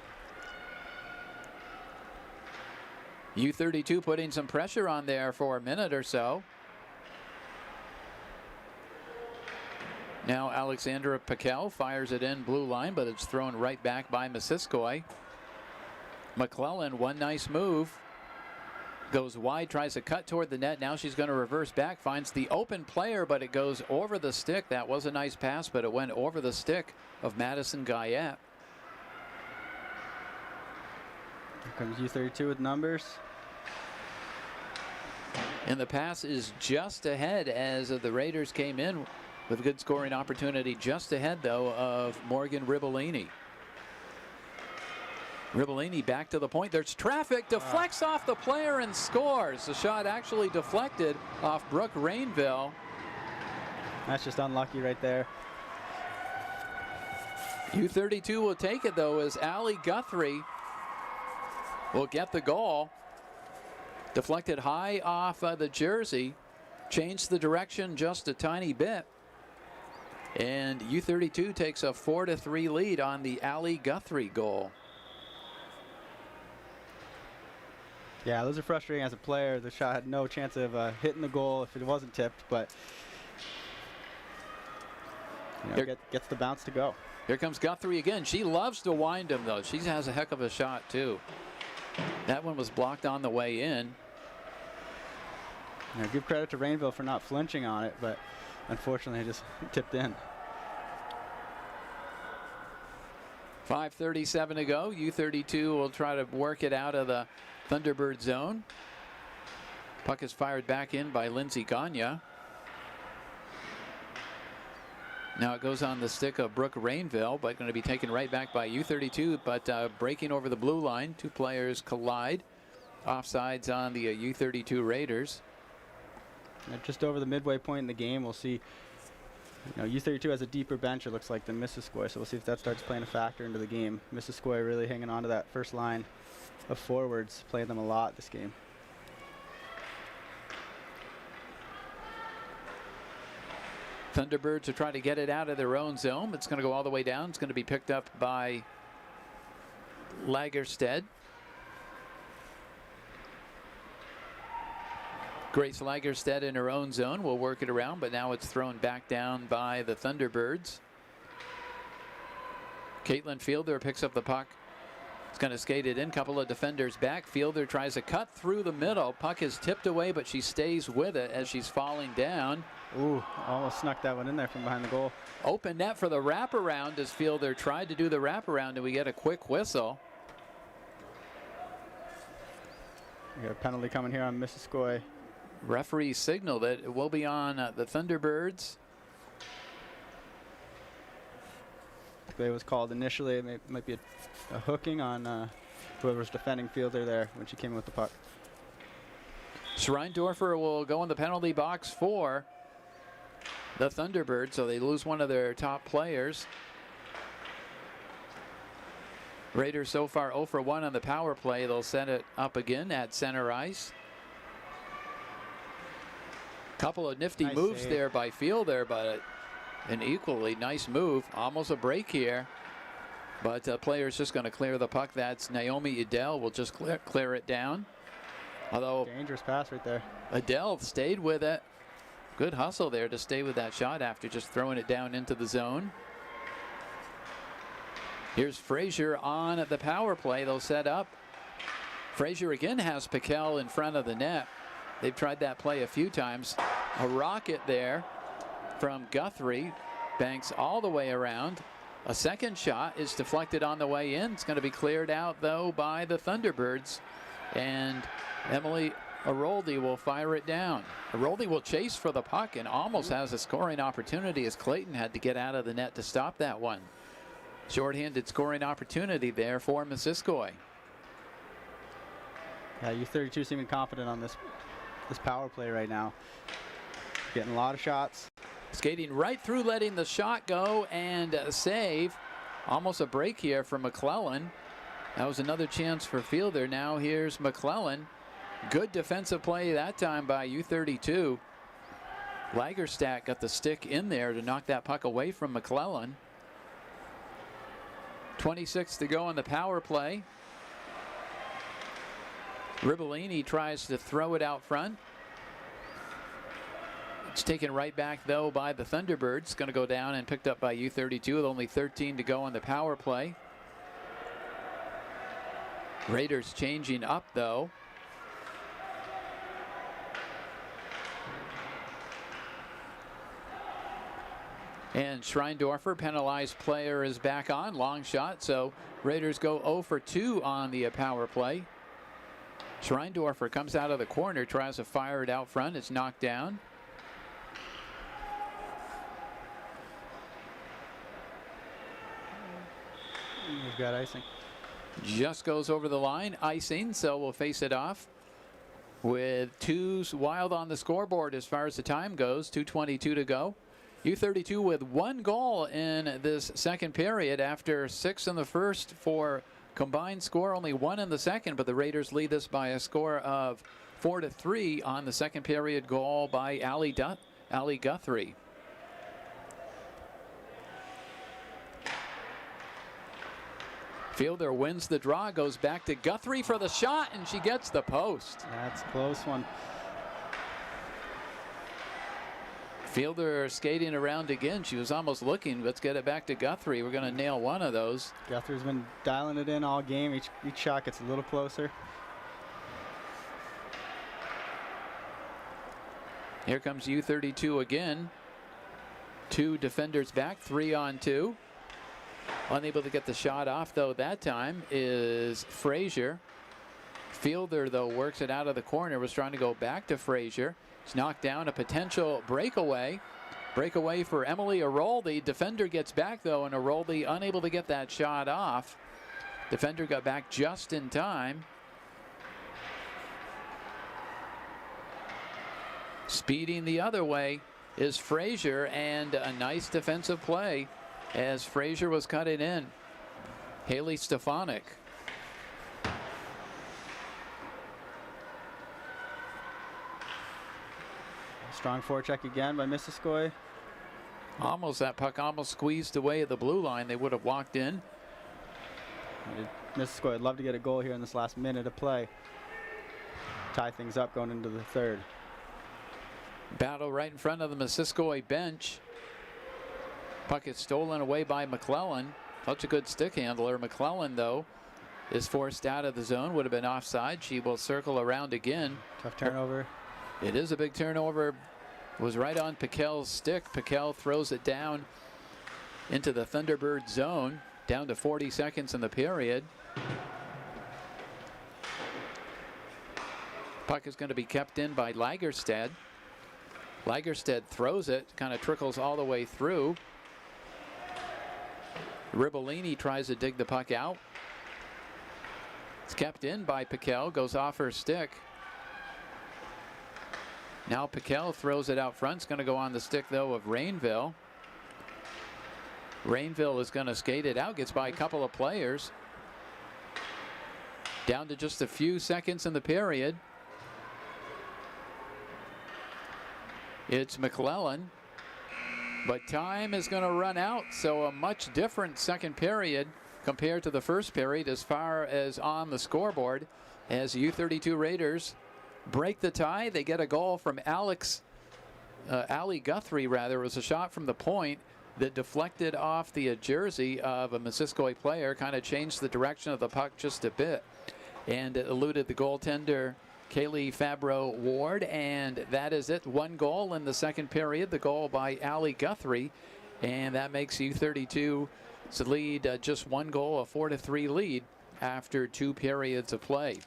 U-32 putting some pressure on there for a minute or so. Now Alexandra Piquel fires it in blue line, but it's thrown right back by Missisquoi. McClellan, one nice move. Goes wide, tries to cut toward the net. Now she's going to reverse back, finds the open player, but it goes over the stick. That was a nice pass, but it went over the stick of Madison Guyette. Here comes U-32 with numbers. And the pass is just ahead as the Raiders came in with a good scoring opportunity. Just ahead, though, of Morgan Ribellini. Ribellini back to the point. There's traffic, deflects off the player and scores. The shot actually deflected off Brooke Rainville. That's just unlucky right there. U-32 will take it, though, as Allie Guthrie will get the goal. Deflected high off the jersey. Changed the direction just a tiny bit. And U-32 takes a 4-3 lead on the Allie Guthrie goal. Yeah, those are frustrating as a player. The shot had no chance of hitting the goal if it wasn't tipped, but gets the bounce to go. Here comes Guthrie again. She loves to wind him, though. She has a heck of a shot, too. That one was blocked on the way in. Give credit to Rainville for not flinching on it, but unfortunately it just tipped in. 5:37 to go. U-32 will try to work it out of the Thunderbird zone. Puck is fired back in by Lindsay Gagne. Now it goes on the stick of Brooke Rainville, but going to be taken right back by U-32, but breaking over the blue line. Two players collide. Offsides on the U-32 Raiders. Just over the midway point in the game, we'll see U-32 has a deeper bench, it looks like, than Missisquoi, so we'll see if that starts playing a factor into the game. Missisquoi really hanging on to that first line of forwards, playing them a lot this game. Thunderbirds are trying to get it out of their own zone. It's going to go all the way down. It's going to be picked up by Lagerstedt. Grace Lagerstedt in her own zone will work it around, but now it's thrown back down by the Thunderbirds. Caitlin Fielder picks up the puck. It's going to skate it in. Couple of defenders back. Fielder tries to cut through the middle. Puck is tipped away, but she stays with it as she's falling down. Ooh, almost snuck that one in there from behind the goal. Open net for the wraparound as Fielder tried to do the wraparound, and we get a quick whistle. We got a penalty coming here on Missisquoi. Referee signaled it. It will be on the Thunderbirds. It was called initially. It might be a hooking on whoever's defending Fielder there when she came in with the puck. Schreindorfer will go in the penalty box for the Thunderbirds, so they lose one of their top players. Raiders so far 0 for 1 on the power play. They'll set it up again at center ice. Couple of nifty nice moves save there by Fielder, but an equally nice move. Almost a break here, but the player's just going to clear the puck. That's Naomi Adele will just clear it down. Although dangerous pass right there. Adele stayed with it. Good hustle there to stay with that shot after just throwing it down into the zone. Here's Frazier on the power play. They'll set up Frazier again has Piquel in front of the net. They've tried that play a few times. A rocket there from Guthrie. Banks all the way around. A second shot is deflected on the way in. It's going to be cleared out, though, by the Thunderbirds. And Emily Aroldi will fire it down. Aroldi will chase for the puck and almost has a scoring opportunity as Clayton had to get out of the net to stop that one. Shorthanded scoring opportunity there for Missisquoi. Yeah, U-32 seeming confident on this power play right now. Getting a lot of shots. Skating right through, letting the shot go and save. Almost a break here for McClellan. That was another chance for Fielder. Now here's McClellan. Good defensive play that time by U-32. Lagerstadt got the stick in there to knock that puck away from McClellan. 26 to go on the power play. Ribellini tries to throw it out front. It's taken right back, though, by the Thunderbirds. Going to go down and picked up by U-32 with only 13 to go on the power play. Raiders changing up, though. And Schreindorfer, penalized player, is back on. Long shot, so Raiders go 0 for 2 on the power play. Schreindorfer comes out of the corner, tries to fire it out front. It's knocked down. We've got icing. Just goes over the line, icing, so we'll face it off with 2 wild on the scoreboard as far as the time goes. 2:22 to go. U-32 with 1 goal in this second period after 6 in the first for combined score, only 1 in the second, but the Raiders lead this by a score of 4-3 on the second period goal by Ali Guthrie. Fielder wins the draw, goes back to Guthrie for the shot, and she gets the post. That's a close one. Fielder skating around again. She was almost looking. Let's get it back to Guthrie. We're going to nail one of those. Guthrie's been dialing it in all game. Each shot gets a little closer. Here comes U-32 again. 2 defenders back, 3 on 2. Unable to get the shot off, though, that time is Frazier. Fielder, though, works it out of the corner. Was trying to go back to Frazier. It's knocked down. A potential breakaway. Breakaway for Emily Aroldi. Defender gets back, though, and Aroldi unable to get that shot off. Defender got back just in time. Speeding the other way is Frazier, and a nice defensive play as Frazier was cutting in. Haley Stefanik. Strong forecheck again by Missisquoi. Almost, that puck almost squeezed away at the blue line. They would have walked in. Missisquoi would love to get a goal here in this last minute of play. Tie things up going into the third. Battle right in front of the Missisquoi bench. Puck is stolen away by McClellan. Such a good stick handler. McClellan, though, is forced out of the zone. Would have been offside. She will circle around again. Tough turnover. It is a big turnover. Was right on Piquel's stick. Piquel throws it down into the Thunderbird zone. Down to 40 seconds in the period. Puck is going to be kept in by Lagerstedt. Lagerstedt throws it. Kind of trickles all the way through. Ribellini tries to dig the puck out. It's kept in by Piquel. Goes off her stick. Now Piquel throws it out front. It's going to go on the stick, though, of Rainville. Rainville is going to skate it out. Gets by a couple of players. Down to just a few seconds in the period. It's McClellan. But time is going to run out, so a much different second period compared to the first period as far as on the scoreboard, as U-32 Raiders break the tie. They get a goal from Ali Guthrie, rather. It was a shot from the point that deflected off the jersey of a Missisquoi player, kind of changed the direction of the puck just a bit. and it eluded the goaltender Kaylee Fabro-Ward, and that is it. One goal in the second period, the goal by Allie Guthrie, and that makes U-32's lead just one goal, a 4-3 lead after 2 periods of play.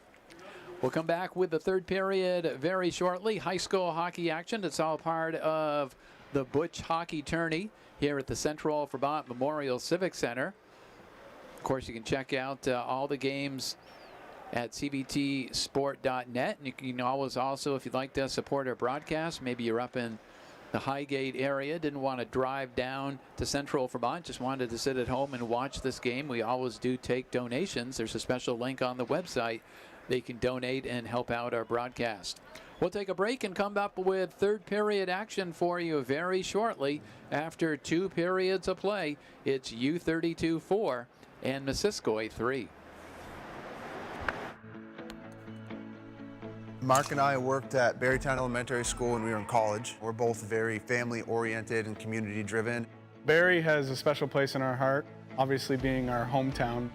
We'll come back with the third period very shortly. High school hockey action. It's all part of the Butsch hockey tourney here at the Central Vermont Memorial Civic Center. Of course, you can check out all the games at cvtsport.net. And you can always also, if you'd like to support our broadcast, maybe you're up in the Highgate area, didn't want to drive down to Central Vermont, just wanted to sit at home and watch this game. We always do take donations. There's a special link on the website. They can donate and help out our broadcast. We'll take a break and come up with third period action for you very shortly. After 2 periods of play, it's U-32 4 and Missisquoi 3. Mark and I worked at Barrytown Elementary School when we were in college. We're both very family-oriented and community-driven. Barry has a special place in our heart, obviously being our hometown.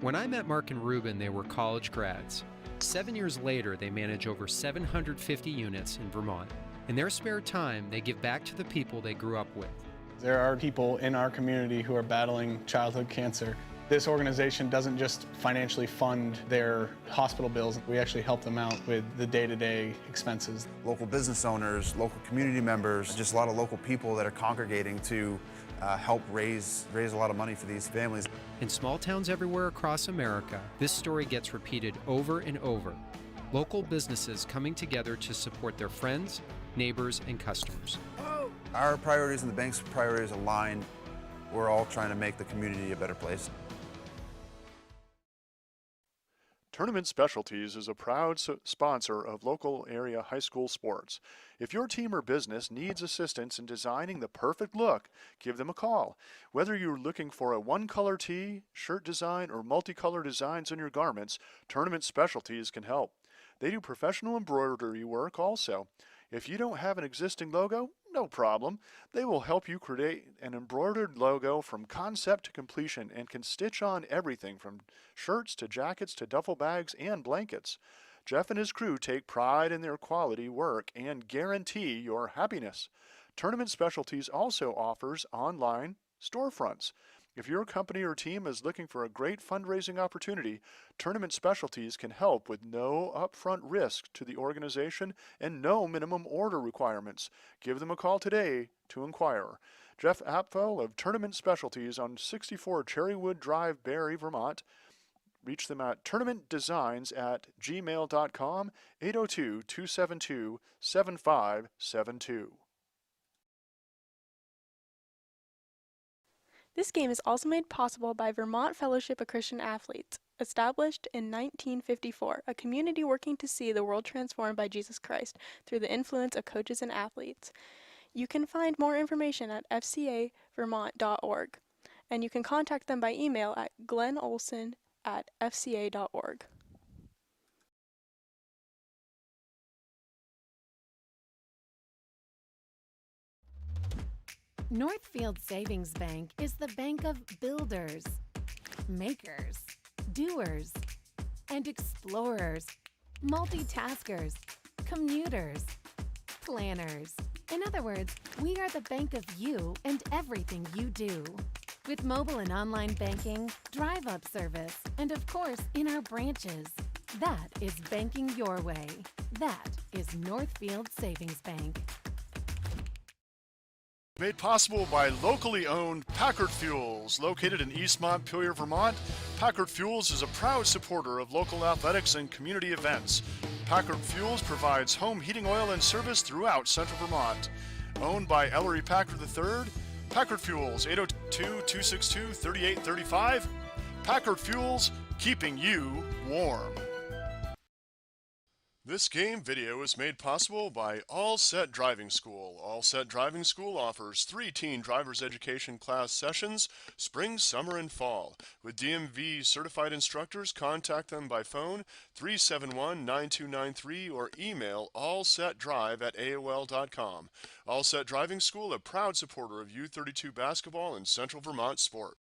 When I met Mark and Ruben, they were college grads. 7 years later, they manage over 750 units in Vermont. In their spare time, they give back to the people they grew up with. There are people in our community who are battling childhood cancer. This organization doesn't just financially fund their hospital bills. We actually help them out with the day-to-day expenses. Local business owners, local community members, just a lot of local people that are congregating to help raise a lot of money for these families. In small towns everywhere across America, this story gets repeated over and over. Local businesses coming together to support their friends, neighbors, and customers. Our priorities and the bank's priorities align. We're all trying to make the community a better place. Tournament Specialties is a proud sponsor of local area high school sports. If your team or business needs assistance in designing the perfect look, give them a call. Whether you're looking for a one-color tee, shirt design, or multicolor designs on your garments, Tournament Specialties can help. They do professional embroidery work also. If you don't have an existing logo, no problem. They will help you create an embroidered logo from concept to completion and can stitch on everything from shirts to jackets to duffel bags and blankets. Jeff and his crew take pride in their quality work and guarantee your happiness. Tournament Specialties also offers online storefronts. If your company or team is looking for a great fundraising opportunity, Tournament Specialties can help with no upfront risk to the organization and no minimum order requirements. Give them a call today to inquire. Jeff Apfel of Tournament Specialties on 64 Cherrywood Drive, Barrie, Vermont. Reach them at tournamentdesigns@gmail.com, 802-272-7572. This game is also made possible by Vermont Fellowship of Christian Athletes, established in 1954, a community working to see the world transformed by Jesus Christ through the influence of coaches and athletes. You can find more information at fcavermont.org, and you can contact them by email at glennolson@fca.org. Northfield Savings Bank is the bank of builders, makers, doers, and explorers, multitaskers, commuters, planners. In other words, we are the bank of you and everything you do. With mobile and online banking, drive-up service, and of course, in our branches. That is banking your way. That is Northfield Savings Bank. Made possible by locally owned Packard Fuels. Located in East Montpelier, Vermont, Packard Fuels is a proud supporter of local athletics and community events. Packard Fuels provides home heating oil and service throughout central Vermont. Owned by Ellery Packard III, Packard Fuels, 802-262-3835. Packard Fuels, keeping you warm. This game video is made possible by All Set Driving School. All Set Driving School offers 3 teen driver's education class sessions, spring, summer, and fall. With DMV certified instructors, contact them by phone 371-9293 or email allsetdrive@aol.com. All Set Driving School, a proud supporter of U-32 basketball and Central Vermont sport.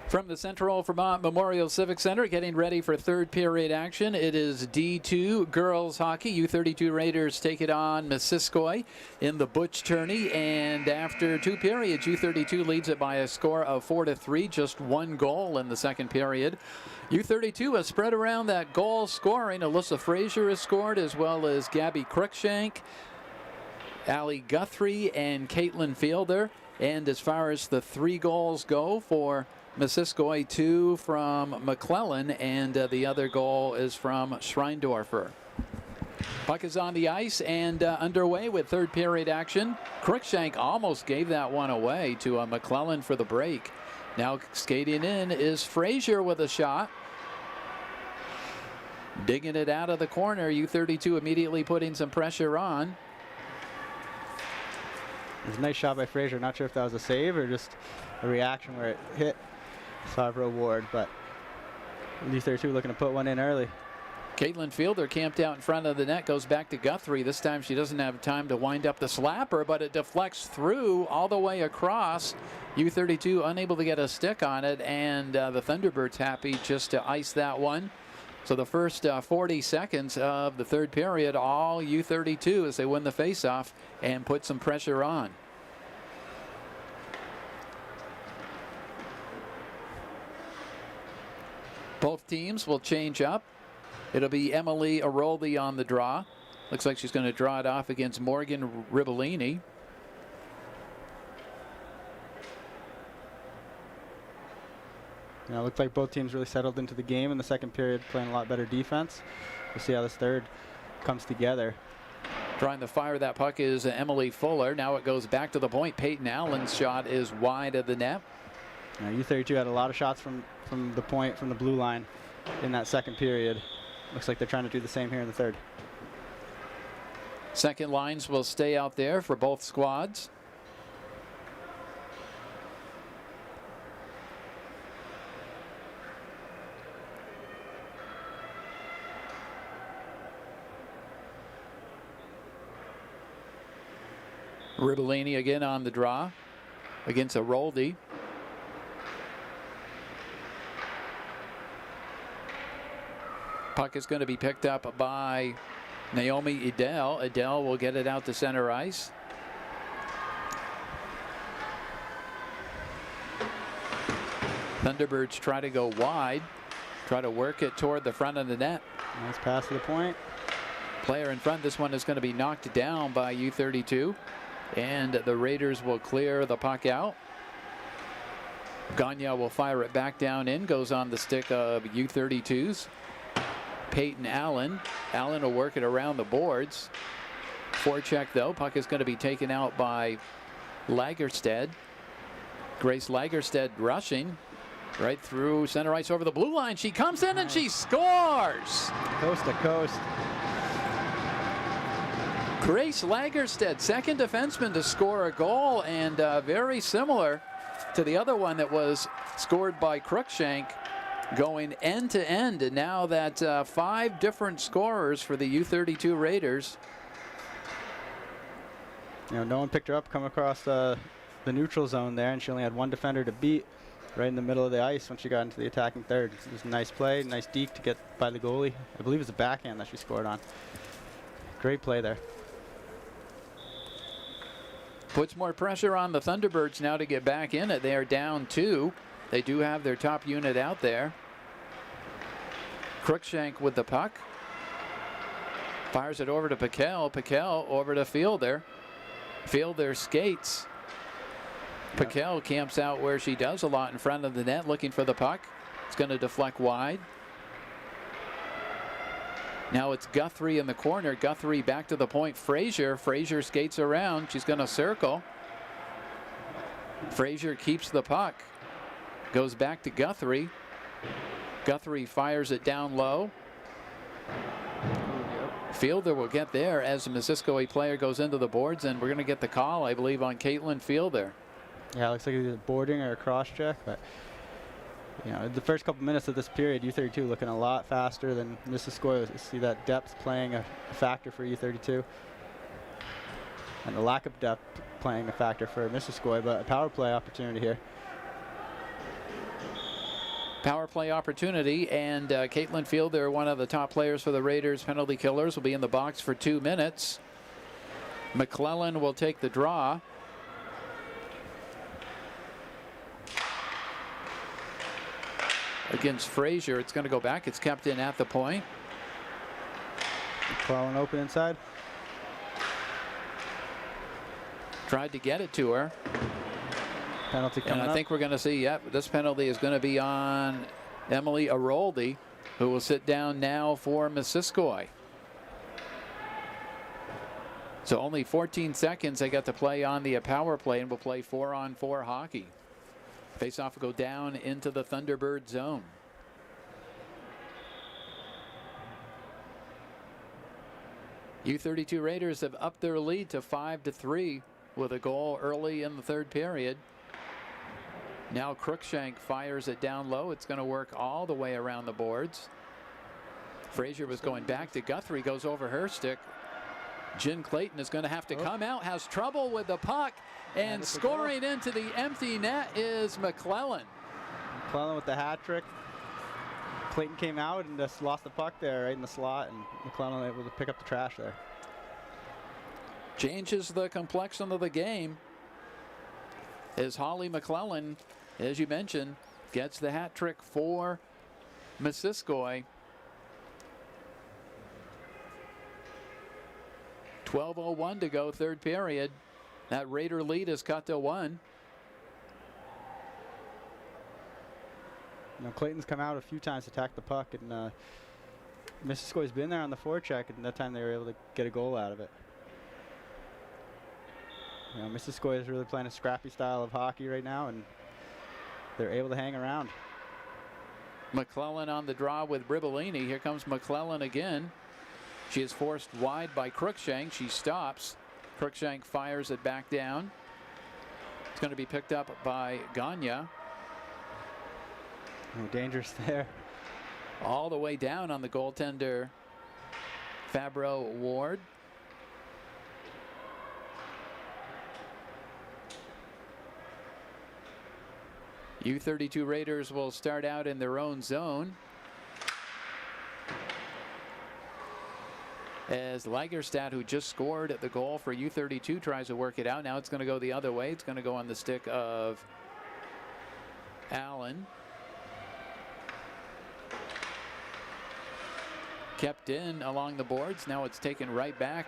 From the Central Vermont Memorial Civic Center, getting ready for third period action. It is D2 girls hockey. U-32 Raiders take it on Missisquoi in the Butsch Tourney. And after 2 periods, U-32 leads it by a score of 4-3, just 1 goal in the second period. U-32 has spread around that goal scoring. Alicia Frazier has scored, as well as Gabby Cruikshank, Allie Guthrie, and Caitlin Fielder. And as far as the 3 goals go for Missisquoi, 2 from McClellan, and the other goal is from Schreindorfer. Puck is on the ice and underway with third period action. Cruikshank almost gave that one away to McClellan for the break. Now skating in is Frazier with a shot. Digging it out of the corner. U-32 immediately putting some pressure on. It was a nice shot by Frazier. Not sure if that was a save or just a reaction where it hit Favreau Ward, but U-32 looking to put one in early. Caitlin Fielder camped out in front of the net, goes back to Guthrie. This time she doesn't have time to wind up the slapper, but it deflects through all the way across. U-32 unable to get a stick on it, and the Thunderbirds happy just to ice that one. So the first 40 seconds of the third period, all U-32 as they win the faceoff and put some pressure on. Both teams will change up. It'll be Emily Aroldi on the draw. Looks like she's going to draw it off against Morgan Ribellini. It looks like both teams really settled into the game in the second period, playing a lot better defense. We'll see how this third comes together. Trying to fire that puck is Emily Fuller. Now it goes back to the point. Peyton Allen's shot is wide of the net. U-32 had a lot of shots from the point, from the blue line in that second period. Looks like they're trying to do the same here in the third. Second lines will stay out there for both squads. Ribellini again on the draw against Aroldi. Puck is going to be picked up by Naomi Edel. Edel will get it out to center ice. Thunderbirds try to go wide, try to work it toward the front of the net. Nice pass to the point. Player in front. This one is going to be knocked down by U-32, and the Raiders will clear the puck out. Gagne will fire it back down in, goes on the stick of U-32's Peyton Allen. Allen will work it around the boards. Forecheck though, puck is going to be taken out by Lagerstead. Grace Lagerstead rushing right through center ice over the blue line. She comes in and she scores! Coast to coast. Grace Lagerstead, second defenseman to score a goal, and very similar to the other one that was scored by Cruikshank, going end to end. And now that 5 different scorers for the U-32 Raiders. No one picked her up, come across the neutral zone there, and she only had 1 defender to beat right in the middle of the ice when she got into the attacking third. It was a nice play, nice deke to get by the goalie. I believe it was a backhand that she scored on. Great play there. Puts more pressure on the Thunderbirds now to get back in it. They are down 2. They do have their top unit out there. Cruikshank with the puck. Fires it over to Piquel. Piquel over to Fielder. Fielder skates. Piquel camps out where she does a lot in front of the net, looking for the puck. It's going to deflect wide. Now it's Guthrie in the corner. Guthrie back to the point. Frazier. Frazier skates around. She's going to circle. Frazier keeps the puck. Goes back to Guthrie. Guthrie fires it down low. Fielder will get there as the Missisquoi player goes into the boards, and we're going to get the call, I believe, on Caitlin Fielder. Yeah, it looks like either boarding or a cross check, but the first couple minutes of this period, U-32 looking a lot faster than Missisquoi. You see that depth playing a factor for U-32, and the lack of depth playing a factor for Missisquoi, but a power play opportunity here. power play opportunity, and Caitlin Fielder, one of the top players for the Raiders penalty killers, will be in the box for 2 minutes. McClellan will take the draw. Against Frazier, it's going to go back. It's kept in at the point. McClellan open inside. Tried to get it to her. Penalty coming And I think we're going to see, this penalty is going to be on Emily Aroldi, who will sit down now for Missisquoi. So only 14 seconds they got to play on the power play, and will play 4-on-4 hockey. Face-off will go down into the Thunderbird zone. U-32 Raiders have upped their lead to 5-3 with a goal early in the third period. Now Crookshank fires it down low. It's going to work all the way around the boards. Frazier was going back to Guthrie, goes over her stick. Jen Clayton is going to have to come out, has trouble with the puck, and scoring into the empty net is McClellan. McClellan with the hat trick. Clayton came out and just lost the puck there right in the slot, and McClellan able to pick up the trash there. Changes the complexion of the game as Holly McClellan, as you mentioned, gets the hat trick for Missisquoi. 12:01 to go, third period. That Raider lead is cut to 1. Now Clayton's come out a few times to attack the puck, and Missisquoi's been there on the forecheck, and that time they were able to get a goal out of it. You know, Missisquoi is really playing a scrappy style of hockey right now, and they're able to hang around. McClellan on the draw with Ribellini. Here comes McClellan again. She is forced wide by Crookshank. She stops. Crookshank fires it back down. It's going to be picked up by Gagne. Oh, dangerous there. All the way down on the goaltender, Fabro Ward. U-32 Raiders will start out in their own zone, as Lagerstad, who just scored the goal for U-32, tries to work it out. Now it's going to go the other way. It's going to go on the stick of Allen. Kept in along the boards. Now it's taken right back.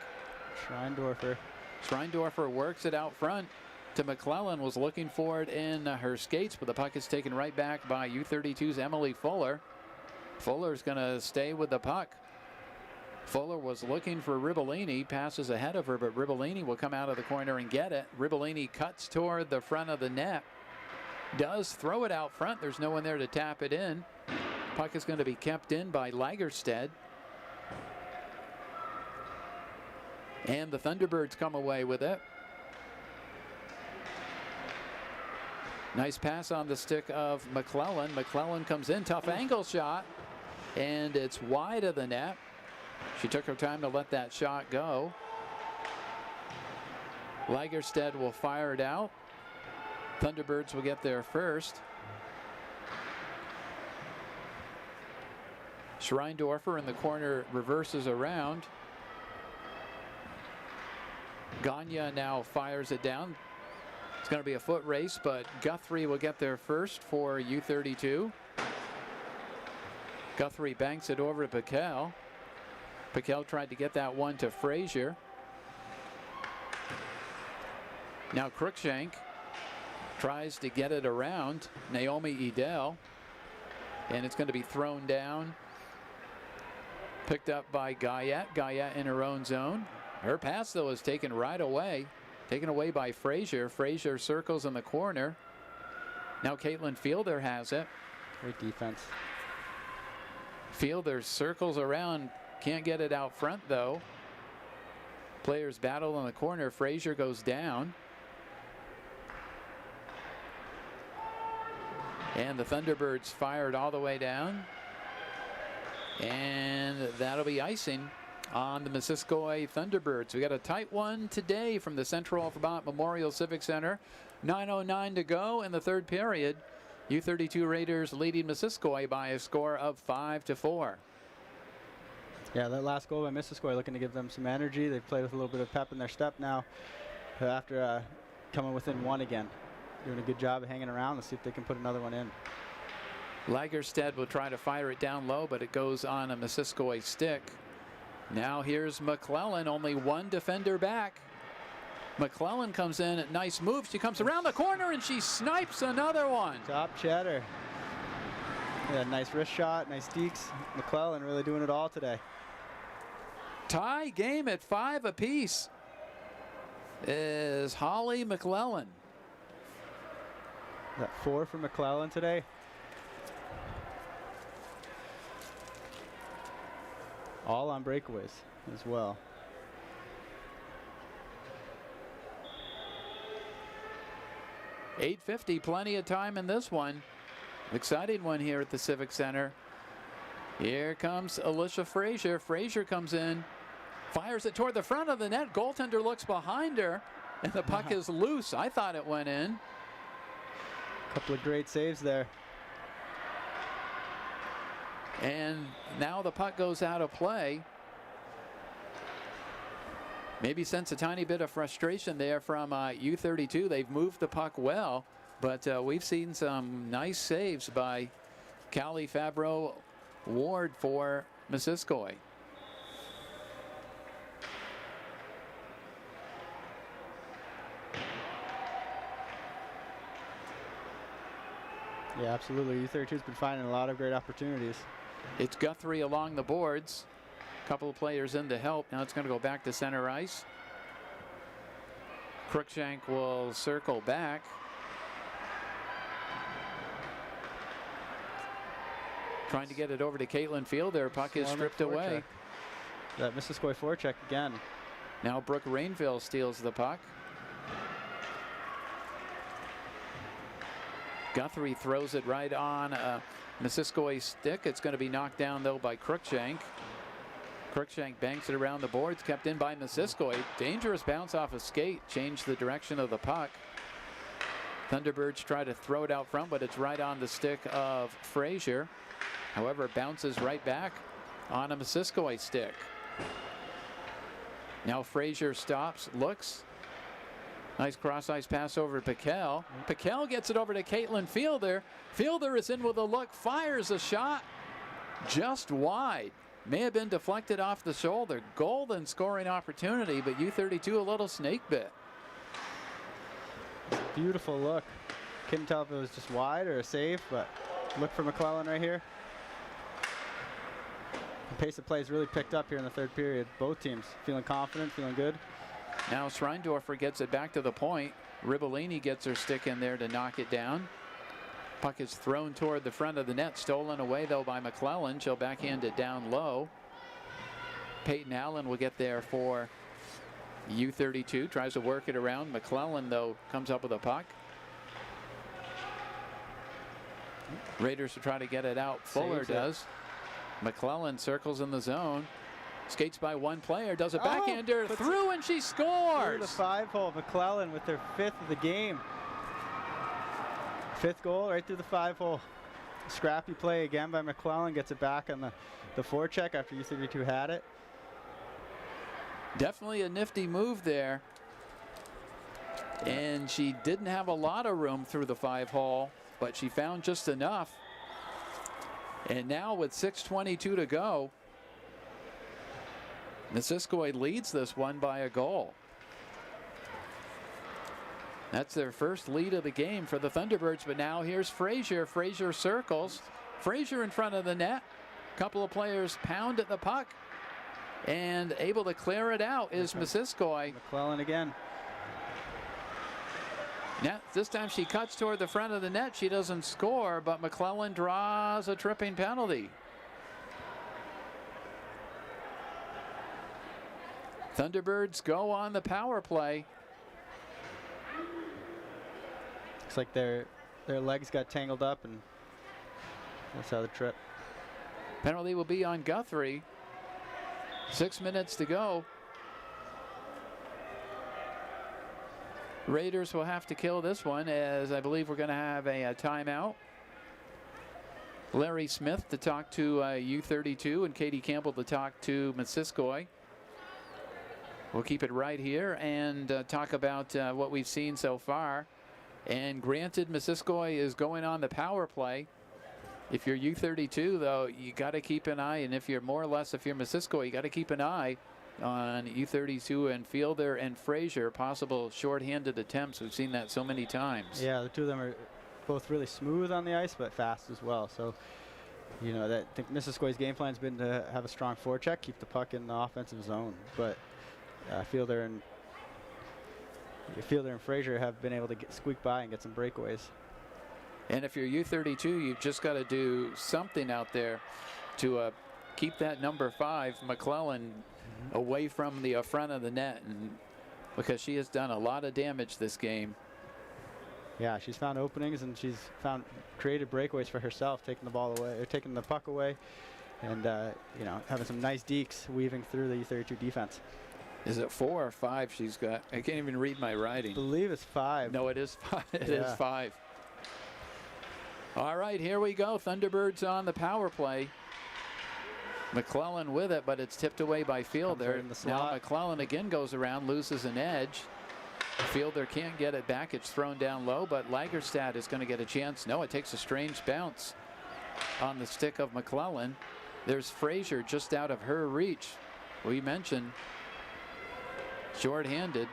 Schreindorfer works it out front to McClellan. Was looking for it in her skates, but the puck is taken right back by U-32's Emily Fuller. Fuller's going to stay with the puck. Fuller was looking for Ribellini, passes ahead of her, but Ribellini will come out of the corner and get it. Ribellini cuts toward the front of the net. Does throw it out front. There's no one there to tap it in. Puck is going to be kept in by Lagerstad. And the Thunderbirds come away with it. Nice pass on the stick of McClellan. McClellan comes in, tough angle shot, and it's wide of the net. She took her time to let that shot go. Lagerstad will fire it out. Thunderbirds will get there first. Schreindorfer in the corner reverses around. Gagne now fires it down. It's going to be a foot race, but Guthrie will get there first for U-32. Guthrie banks it over to Piquel. Piquel tried to get that one to Frazier. Now Crookshank tries to get it around Naomi Edel, and it's going to be thrown down. Picked up by Guyette. Guyette in her own zone. Her pass, though, is taken right away. Taken away by Frazier. Frazier circles in the corner. Now Caitlin Fielder has it. Great defense. Fielder circles around. Can't get it out front, though. Players battle in the corner. Frazier goes down. And the Thunderbirds fired all the way down. And that'll be icing on the Missisquoi Thunderbirds. We got a tight one today from the Central Vermont Memorial Civic Center. 9:09 to go in the third period. U-32 Raiders leading Missisquoi by a score of 5-4. Yeah, that last goal by Missisquoi looking to give them some energy. They've played with a little bit of pep in their step now after coming within one again. Doing a good job of hanging around. Let's see if they can put another one in. Lagerstedt will try to fire it down low, but it goes on a Missisquoi stick. Now here's McClellan, only one defender back. McClellan comes in, nice move. She comes around the corner and she snipes another one. Top cheddar. Yeah, nice wrist shot, nice deeks. McClellan really doing it all today. Tie game at 5 apiece is Holly McClellan. That 4 for McClellan today. All on breakaways as well. .850, plenty of time in this one. Exciting one here at the Civic Center. Here comes Alicia Frazier. Frazier comes in, fires it toward the front of the net. Goaltender looks behind her, and the puck is loose. I thought it went in. Couple of great saves there. And now the puck goes out of play. Maybe sense a tiny bit of frustration there from U-32. They've moved the puck well, but we've seen some nice saves by Callie Fabro Ward for Missisquoi. Yeah, absolutely. U-32's been finding a lot of great opportunities. It's Guthrie along the boards. Couple of players in to help. Now it's going to go back to center ice. Cruikshank will circle back. Trying to get it over to Caitlin Field. Their puck is stripped away. That Missisquoi forecheck again. Now Brooke Rainville steals the puck. Guthrie throws it right on Missisquoi stick. It's going to be knocked down though by Cruikshank. Cruikshank banks it around the boards, kept in by Missisquoi. Dangerous bounce off a skate, changed the direction of the puck. Thunderbirds try to throw it out front, but it's right on the stick of Frazier. However, it bounces right back on a Missisquoi stick. Now Frazier stops, looks. Nice cross-ice pass over to Piquel. Piquel gets it over to Caitlin Fielder. Fielder is in with a look, fires a shot just wide. May have been deflected off the shoulder. Golden scoring opportunity, but U-32 a little snake bit. Beautiful look. Couldn't tell if it was just wide or a save, but look for McClellan right here. The pace of play has really picked up here in the third period. Both teams feeling confident, feeling good. Now Schreindorfer gets it back to the point. Ribellini gets her stick in there to knock it down. Puck is thrown toward the front of the net, stolen away though by McClellan. She'll backhand it down low. Peyton Allen will get there for U-32, tries to work it around. McClellan though comes up with a puck. Raiders will try to get it out. Fuller does. McClellan circles in the zone. Skates by one player, does a backhander through, and she scores! Through the 5-hole, McClellan with their 5th of the game. 5th goal right through the 5-hole. Scrappy play again by McClellan, gets it back on the forecheck after U-32 had it. Definitely a nifty move there. And she didn't have a lot of room through the 5-hole, but she found just enough. And now with 6:22 to go, Missisquoi leads this one by a goal. That's their first lead of the game for the Thunderbirds, but now here's Frazier. Frazier circles. Frazier in front of the net. A couple of players pound at the puck, and able to clear it out is Missisquoi. McClellan again. Now, this time she cuts toward the front of the net. She doesn't score, but McClellan draws a tripping penalty. Thunderbirds go on the power play. Looks like their legs got tangled up, and that's how the trip. Penalty will be on Guthrie. 6 minutes to go. Raiders will have to kill this one, as I believe we're going to have a timeout. Larry Smith to talk to U-32 and Katie Campbell to talk to Missisquoi. We'll keep it right here and talk about what we've seen so far. And granted, Missisquoi is going on the power play. If you're U-32, though, you got to keep an eye. And if you're more or less, if you're Missisquoi, you got to keep an eye on U-32 and Fielder and Frazier, possible shorthanded attempts. We've seen that so many times. Yeah, the two of them are both really smooth on the ice, but fast as well. So, you know, I think Missisquoi's game plan's been to have a strong forecheck, keep the puck in the offensive zone. But Fielder and Frazier have been able to squeak by and get some breakaways. And if you're U-32, you've just got to do something out there to keep that number 5, McClellan, away from the front of the net, and because she has done a lot of damage this game. Yeah, she's found openings and she's created breakaways for herself, taking the ball away or taking the puck away, and you know, having some nice dekes weaving through the U-32 defense. Is it 4 or 5 she's got? I can't even read my writing. I believe it's 5. No, it is 5. It is 5. All right, here we go. Thunderbirds on the power play. McClellan with it, but it's tipped away by Fielder. Right now McClellan again goes around, loses an edge. Fielder can't get it back. It's thrown down low, but Lagerstad is going to get a chance. No, it takes a strange bounce on the stick of McClellan. There's Frazier just out of her reach. We mentioned short-handed.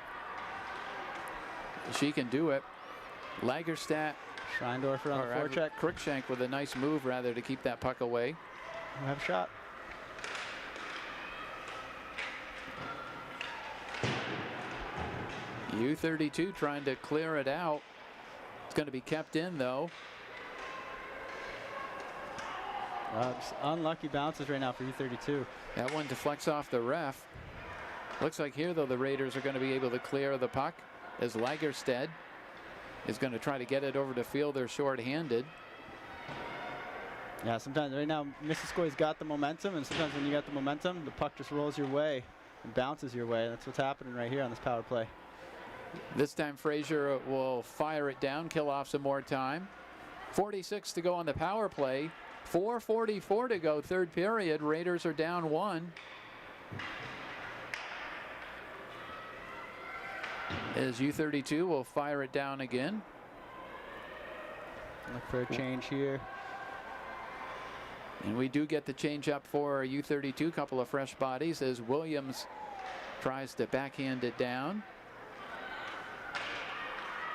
She can do it. Lagerstad. Schreindorfer on the forecheck. Cruikshank with a nice move, rather, to keep that puck away. We'll have a shot. U-32 trying to clear it out. It's going to be kept in, though. Unlucky bounces right now for U-32. That one deflects off the ref. Looks like here, though, the Raiders are going to be able to clear the puck as Lagerstad is going to try to get it over to Fielder short-handed. Yeah, sometimes right now Missisquoi's got the momentum, and sometimes when you got the momentum, the puck just rolls your way and bounces your way. That's what's happening right here on this power play. This time Frazier will fire it down, kill off some more time. 46 to go on the power play. 4:44 to go, third period. Raiders are down 1. As U-32 will fire it down again. Look for a change here. And we do get the change up for U-32, couple of fresh bodies as Williams tries to backhand it down.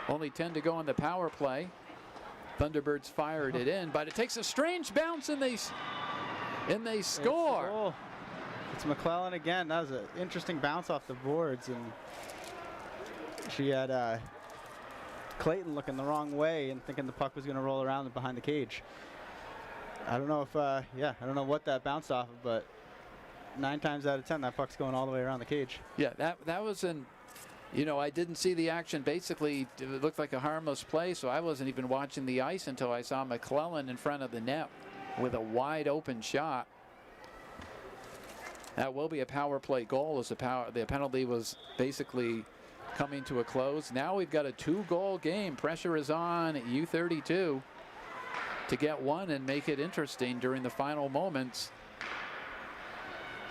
Only 10 to go on the power play. Thunderbirds fired it in, but it takes a strange bounce and they score. It's McClellan again. That was an interesting bounce off the boards, and she had Clayton looking the wrong way and thinking the puck was going to roll around behind the cage. I don't know if, I don't know what that bounced off of, but 9 times out of 10, that puck's going all the way around the cage. Yeah, that was an, you know, I didn't see the action. Basically, it looked like a harmless play, so I wasn't even watching the ice until I saw McClellan in front of the net with a wide open shot. That will be a power play goal as the penalty was basically coming to a close. Now we've got a 2-goal game. Pressure is on U-32 to get one and make it interesting during the final moments.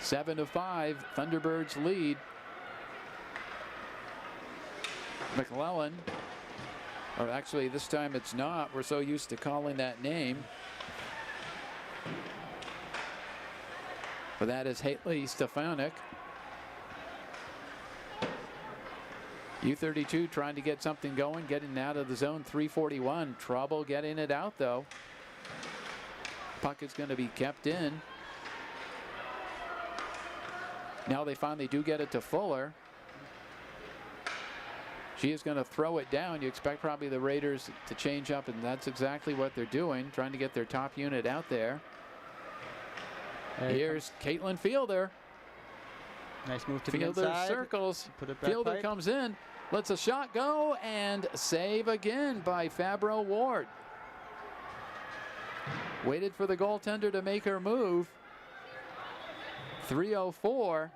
7-5, Thunderbirds lead. McClellan, or actually this time it's not. We're so used to calling that name. But that is Haley Stefanik. U-32 trying to get something going, getting out of the zone. 3:41. Trouble getting it out, though. Puck is going to be kept in. Now they finally do get it to Fuller. She is going to throw it down. You expect probably the Raiders to change up, and that's exactly what they're doing, trying to get their top unit out there. Here's Caitlin Fielder. Nice move to the Fielder inside. Circles. Put it back Fielder pipe. comes in, lets a shot go, and save again by Fabro Ward. Waited for the goaltender to make her move. 3:04.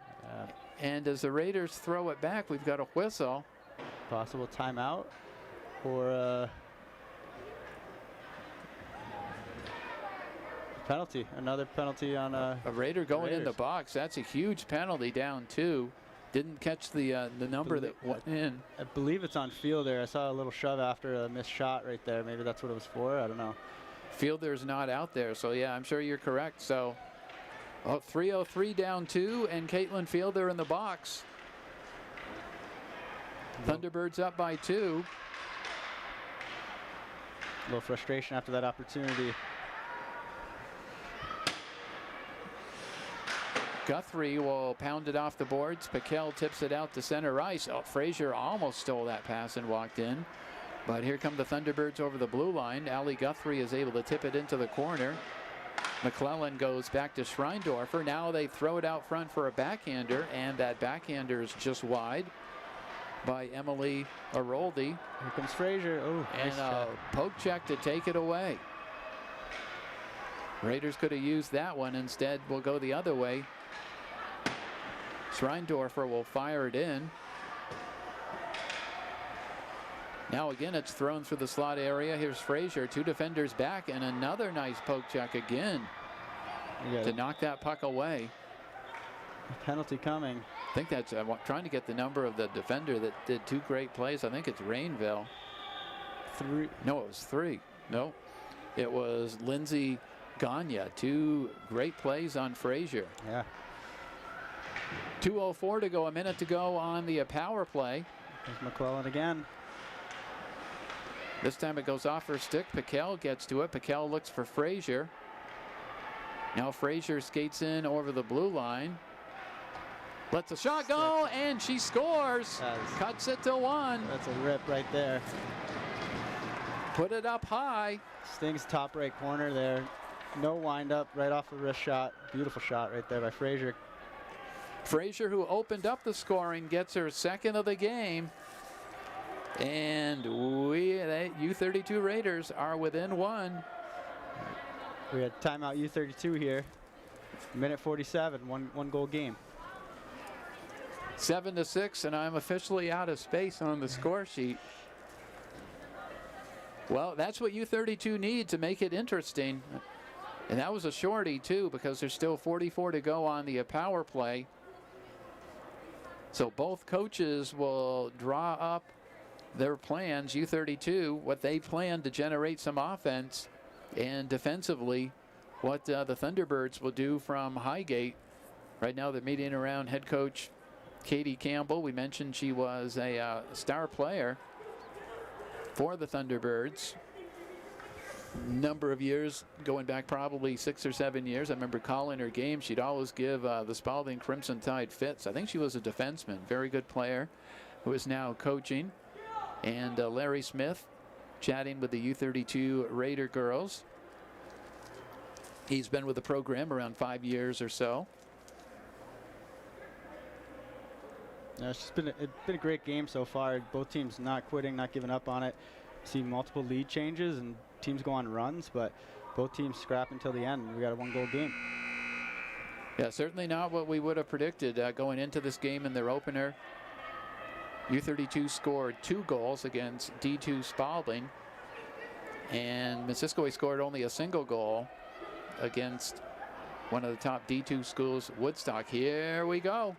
And as the Raiders throw it back, we've got a whistle. Possible timeout or Penalty. Another penalty on a Raider going in the Raiders. box. That's a huge penalty, down 2. Didn't catch the number that went in. I believe it's on Fielder. I saw a little shove after a missed shot right there. Maybe that's what it was for. I don't know. Fielder's not out there, so yeah, I'm sure you're correct. So 3:03 down 2, and Caitlin Fielder in the box. Thunderbirds up by 2. A little frustration after that opportunity. Guthrie will pound it off the boards. Piquel tips it out to center ice. Oh, Frazier almost stole that pass and walked in. But here come the Thunderbirds over the blue line. Ali Guthrie is able to tip it into the corner. McClellan goes back to Schreindorfer. Now they throw it out front for a backhander, and that backhander is just wide by Emily Aroldi. Here comes Frazier. Oh, And nice a shot. poke check to take it away. Raiders could have used that one. Instead, we'll go the other way. Schreindorfer will fire it in. Now again, it's thrown through the slot area. Here's Frazier, 2 defenders back, and another nice poke check again to knock that puck away. A penalty coming. I think that's trying to get the number of the defender that did 2 great plays. I think it's Rainville. 3. No, it was 3. No, it was Lindsay Gagne. 2 great plays on Frazier. Yeah. 2:04 to go, a minute to go on the power play. There's McClellan again. This time it goes off her stick. Piquel gets to it. Piquel looks for Frazier. Now Frazier skates in over the blue line. Lets a shot go, and she scores. Cuts it to 1. That's a rip right there. Put it up high. Stings top right corner there. No wind up, right off the wrist shot. Beautiful shot right there by Frazier. Frazier, who opened up the scoring, gets her 2nd of the game. And the U-32 Raiders are within 1. We had timeout U-32 here. Minute 47, one goal game. 7-6, and I'm officially out of space on the score sheet. Well, that's what U-32 need to make it interesting. And that was a shorty, too, because there's still 44 to go on the power play. So both coaches will draw up their plans, U-32, what they plan to generate some offense, and defensively, what the Thunderbirds will do from Highgate. Right now they're meeting around head coach Katie Campbell. We mentioned she was a star player for the Thunderbirds. Number of years, going back probably 6 or 7 years. I remember calling her game. She'd always give the Spalding Crimson Tide fits. I think she was a defenseman, very good player, who is now coaching. And Larry Smith chatting with the U-32 Raider girls. He's been with the program around 5 years or so. Yeah, it's been a great game so far. Both teams not quitting, not giving up on it. Seeing multiple lead changes and teams go on runs, but both teams scrap until the end. We got a 1-goal game. Yeah, certainly not what we would have predicted going into this game in their opener. U-32 scored 2 goals against D2 Spalding, and Missisquoi scored only a single goal against one of the top D2 schools, Woodstock. Here we go.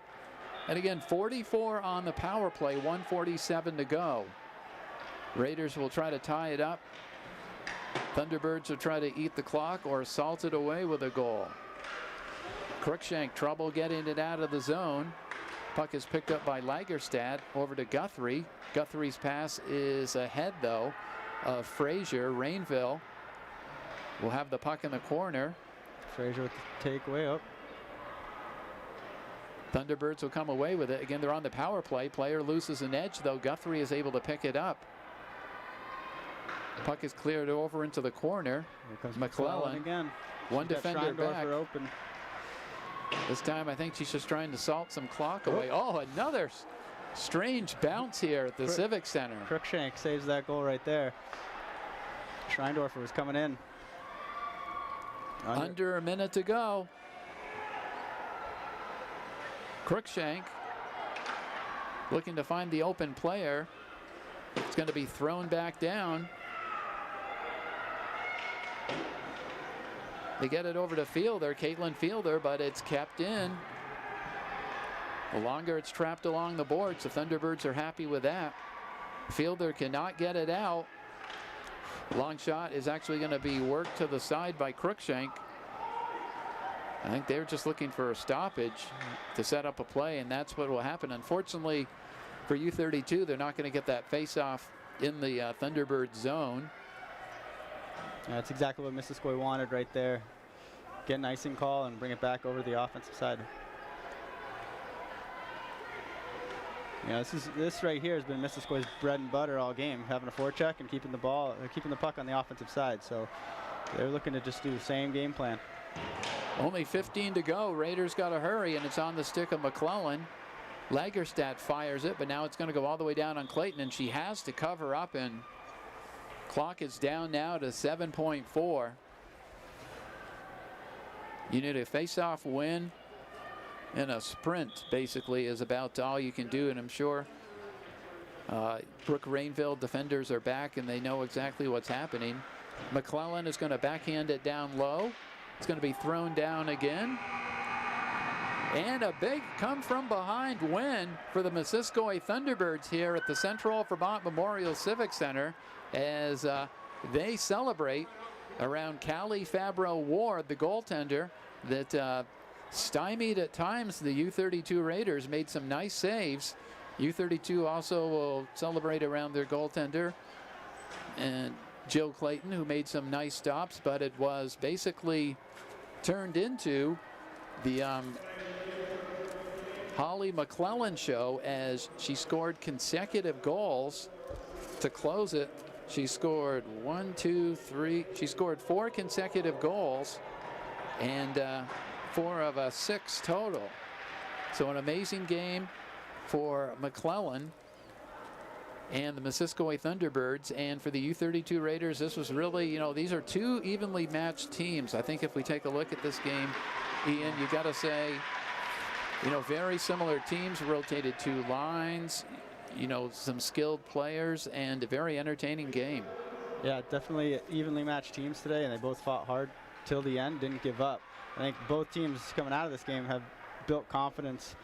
And again, 44 on the power play, 1:47 to go. Raiders will try to tie it up. Thunderbirds will try to eat the clock or salt it away with a goal. Cruikshank trouble getting it out of the zone. Puck is picked up by Lagerstad over to Guthrie. Guthrie's pass is ahead, though, of Frazier. Rainville will have the puck in the corner. Frazier with the takeaway up. Thunderbirds will come away with it. Again, they're on the power play. Player loses an edge, though. Guthrie is able to pick it up. Puck is cleared over into the corner. Here comes McClellan again. One She's got defender back. open. This time, I think she's just trying to salt some clock away. Oh, another strange bounce here at the Civic Center. Cruikshank saves that goal right there. Schreindorfer was coming in. Under a minute to go. Cruikshank looking to find the open player. It's going to be thrown back down. They get it over to Fielder, Caitlin Fielder, but it's kept in. The longer it's trapped along the boards, the Thunderbirds are happy with that. Fielder cannot get it out. Long shot is actually going to be worked to the side by Cruikshank. I think they're just looking for a stoppage to set up a play, and that's what will happen. Unfortunately for U-32, they're not going to get that face-off in the Thunderbird zone. Yeah, that's exactly what Missisquoi wanted right there. Get an icing call and bring it back over the offensive side. Yeah, this right here has been Missisquoi's bread and butter all game, having a forecheck and keeping the puck on the offensive side. So they're looking to just do the same game plan. Only 15 to go. Raiders got to hurry, and it's on the stick of McClellan. Lagerstadt fires it, but now it's going to go all the way down on Clayton, and she has to cover up, and clock is down now to 7.4. You need a face-off win, and a sprint basically is about all you can do, and I'm sure Brooke Rainville defenders are back and they know exactly what's happening. McClellan is going to backhand it down low. It's going to be thrown down again. And a big come from behind win for the Missisquoi Thunderbirds here at the Central Vermont Memorial Civic Center as they celebrate around Callie Fabro-Ward, the goaltender that stymied at times the U-32 Raiders, made some nice saves. U-32 also will celebrate around their goaltender and Jill Clayton, who made some nice stops, but it was basically turned into the Holly McClellan show as she scored consecutive goals to close it. She scored 1, 2, 3. She scored 4 consecutive goals and 4 of 6 total. So an amazing game for McClellan and the Missisquoi Thunderbirds. And for the U-32 Raiders, this was really, you know, these are two evenly matched teams. I think if we take a look at this game, Ian, you got to say, you know, very similar teams, rotated 2 lines, you know, some skilled players, and a very entertaining game. Yeah, definitely evenly matched teams today, and they both fought hard till the end, didn't give up. I think both teams coming out of this game have built confidence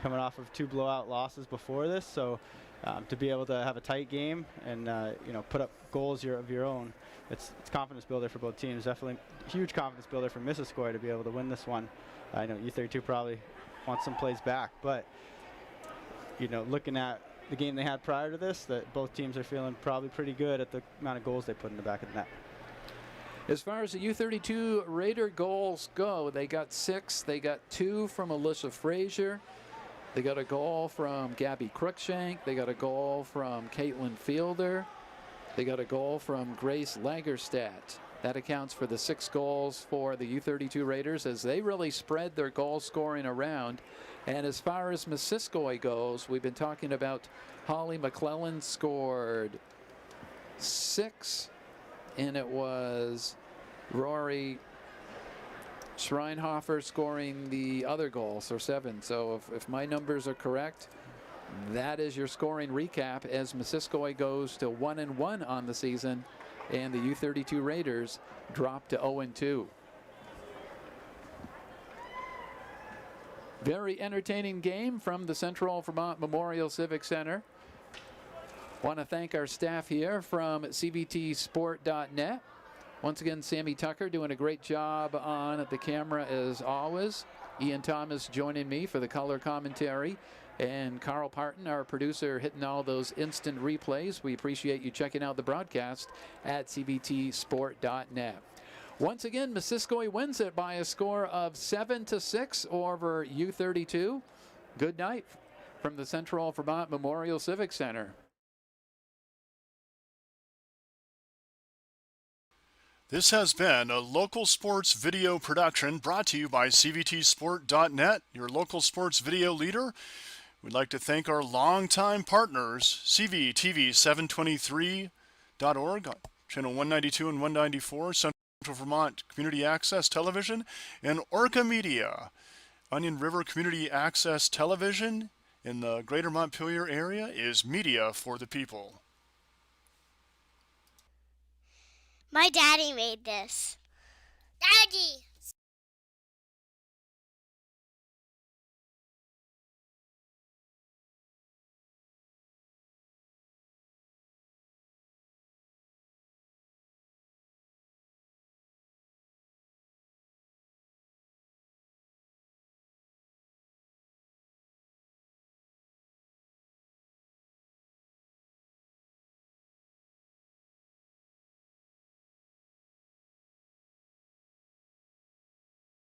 coming off of 2 blowout losses before this. So to be able to have a tight game and you know, put up goals of your own, it's confidence builder for both teams. Definitely huge confidence builder for Missisquoi to be able to win this one. I know U-32 probably wants some plays back, but you know, looking at the game they had prior to this, that both teams are feeling probably pretty good at the amount of goals they put in the back of the net. As far as the U-32 Raider goals go, they got 6. They got 2 from Alicia Frazier. They got a goal from Gabby Cruikshank. They got a goal from Caitlin Fielder. They got a goal from Grace Lagerstadt. That accounts for the 6 goals for the U-32 Raiders as they really spread their goal scoring around. And as far as Missisquoi goes, we've been talking about Holly McClellan scored 6, and it was Rory Schreinhofer scoring the other goal, so 7. So if my numbers are correct, that is your scoring recap as Missisquoi goes to 1-1 on the season, and the U-32 Raiders drop to 0-2. Very entertaining game from the Central Vermont Memorial Civic Center. Want to thank our staff here from CVTsport.net. Once again, Sammy Tucker doing a great job on the camera as always. Ian Thomas joining me for the color commentary. And Carl Parton, our producer, hitting all those instant replays. We appreciate you checking out the broadcast at CVTsport.net. Once again, Missisquoi wins it by a score of 7-6 over U-32. Good night from the Central Vermont Memorial Civic Center. This has been a local sports video production brought to you by CVTsport.net, your local sports video leader. We'd like to thank our longtime partners, CVTV723.org, channel 192 and 194, Central Vermont Community Access Television, and Orca Media, Onion River Community Access Television in the greater Montpelier area is media for the people. My daddy made this. Daddy!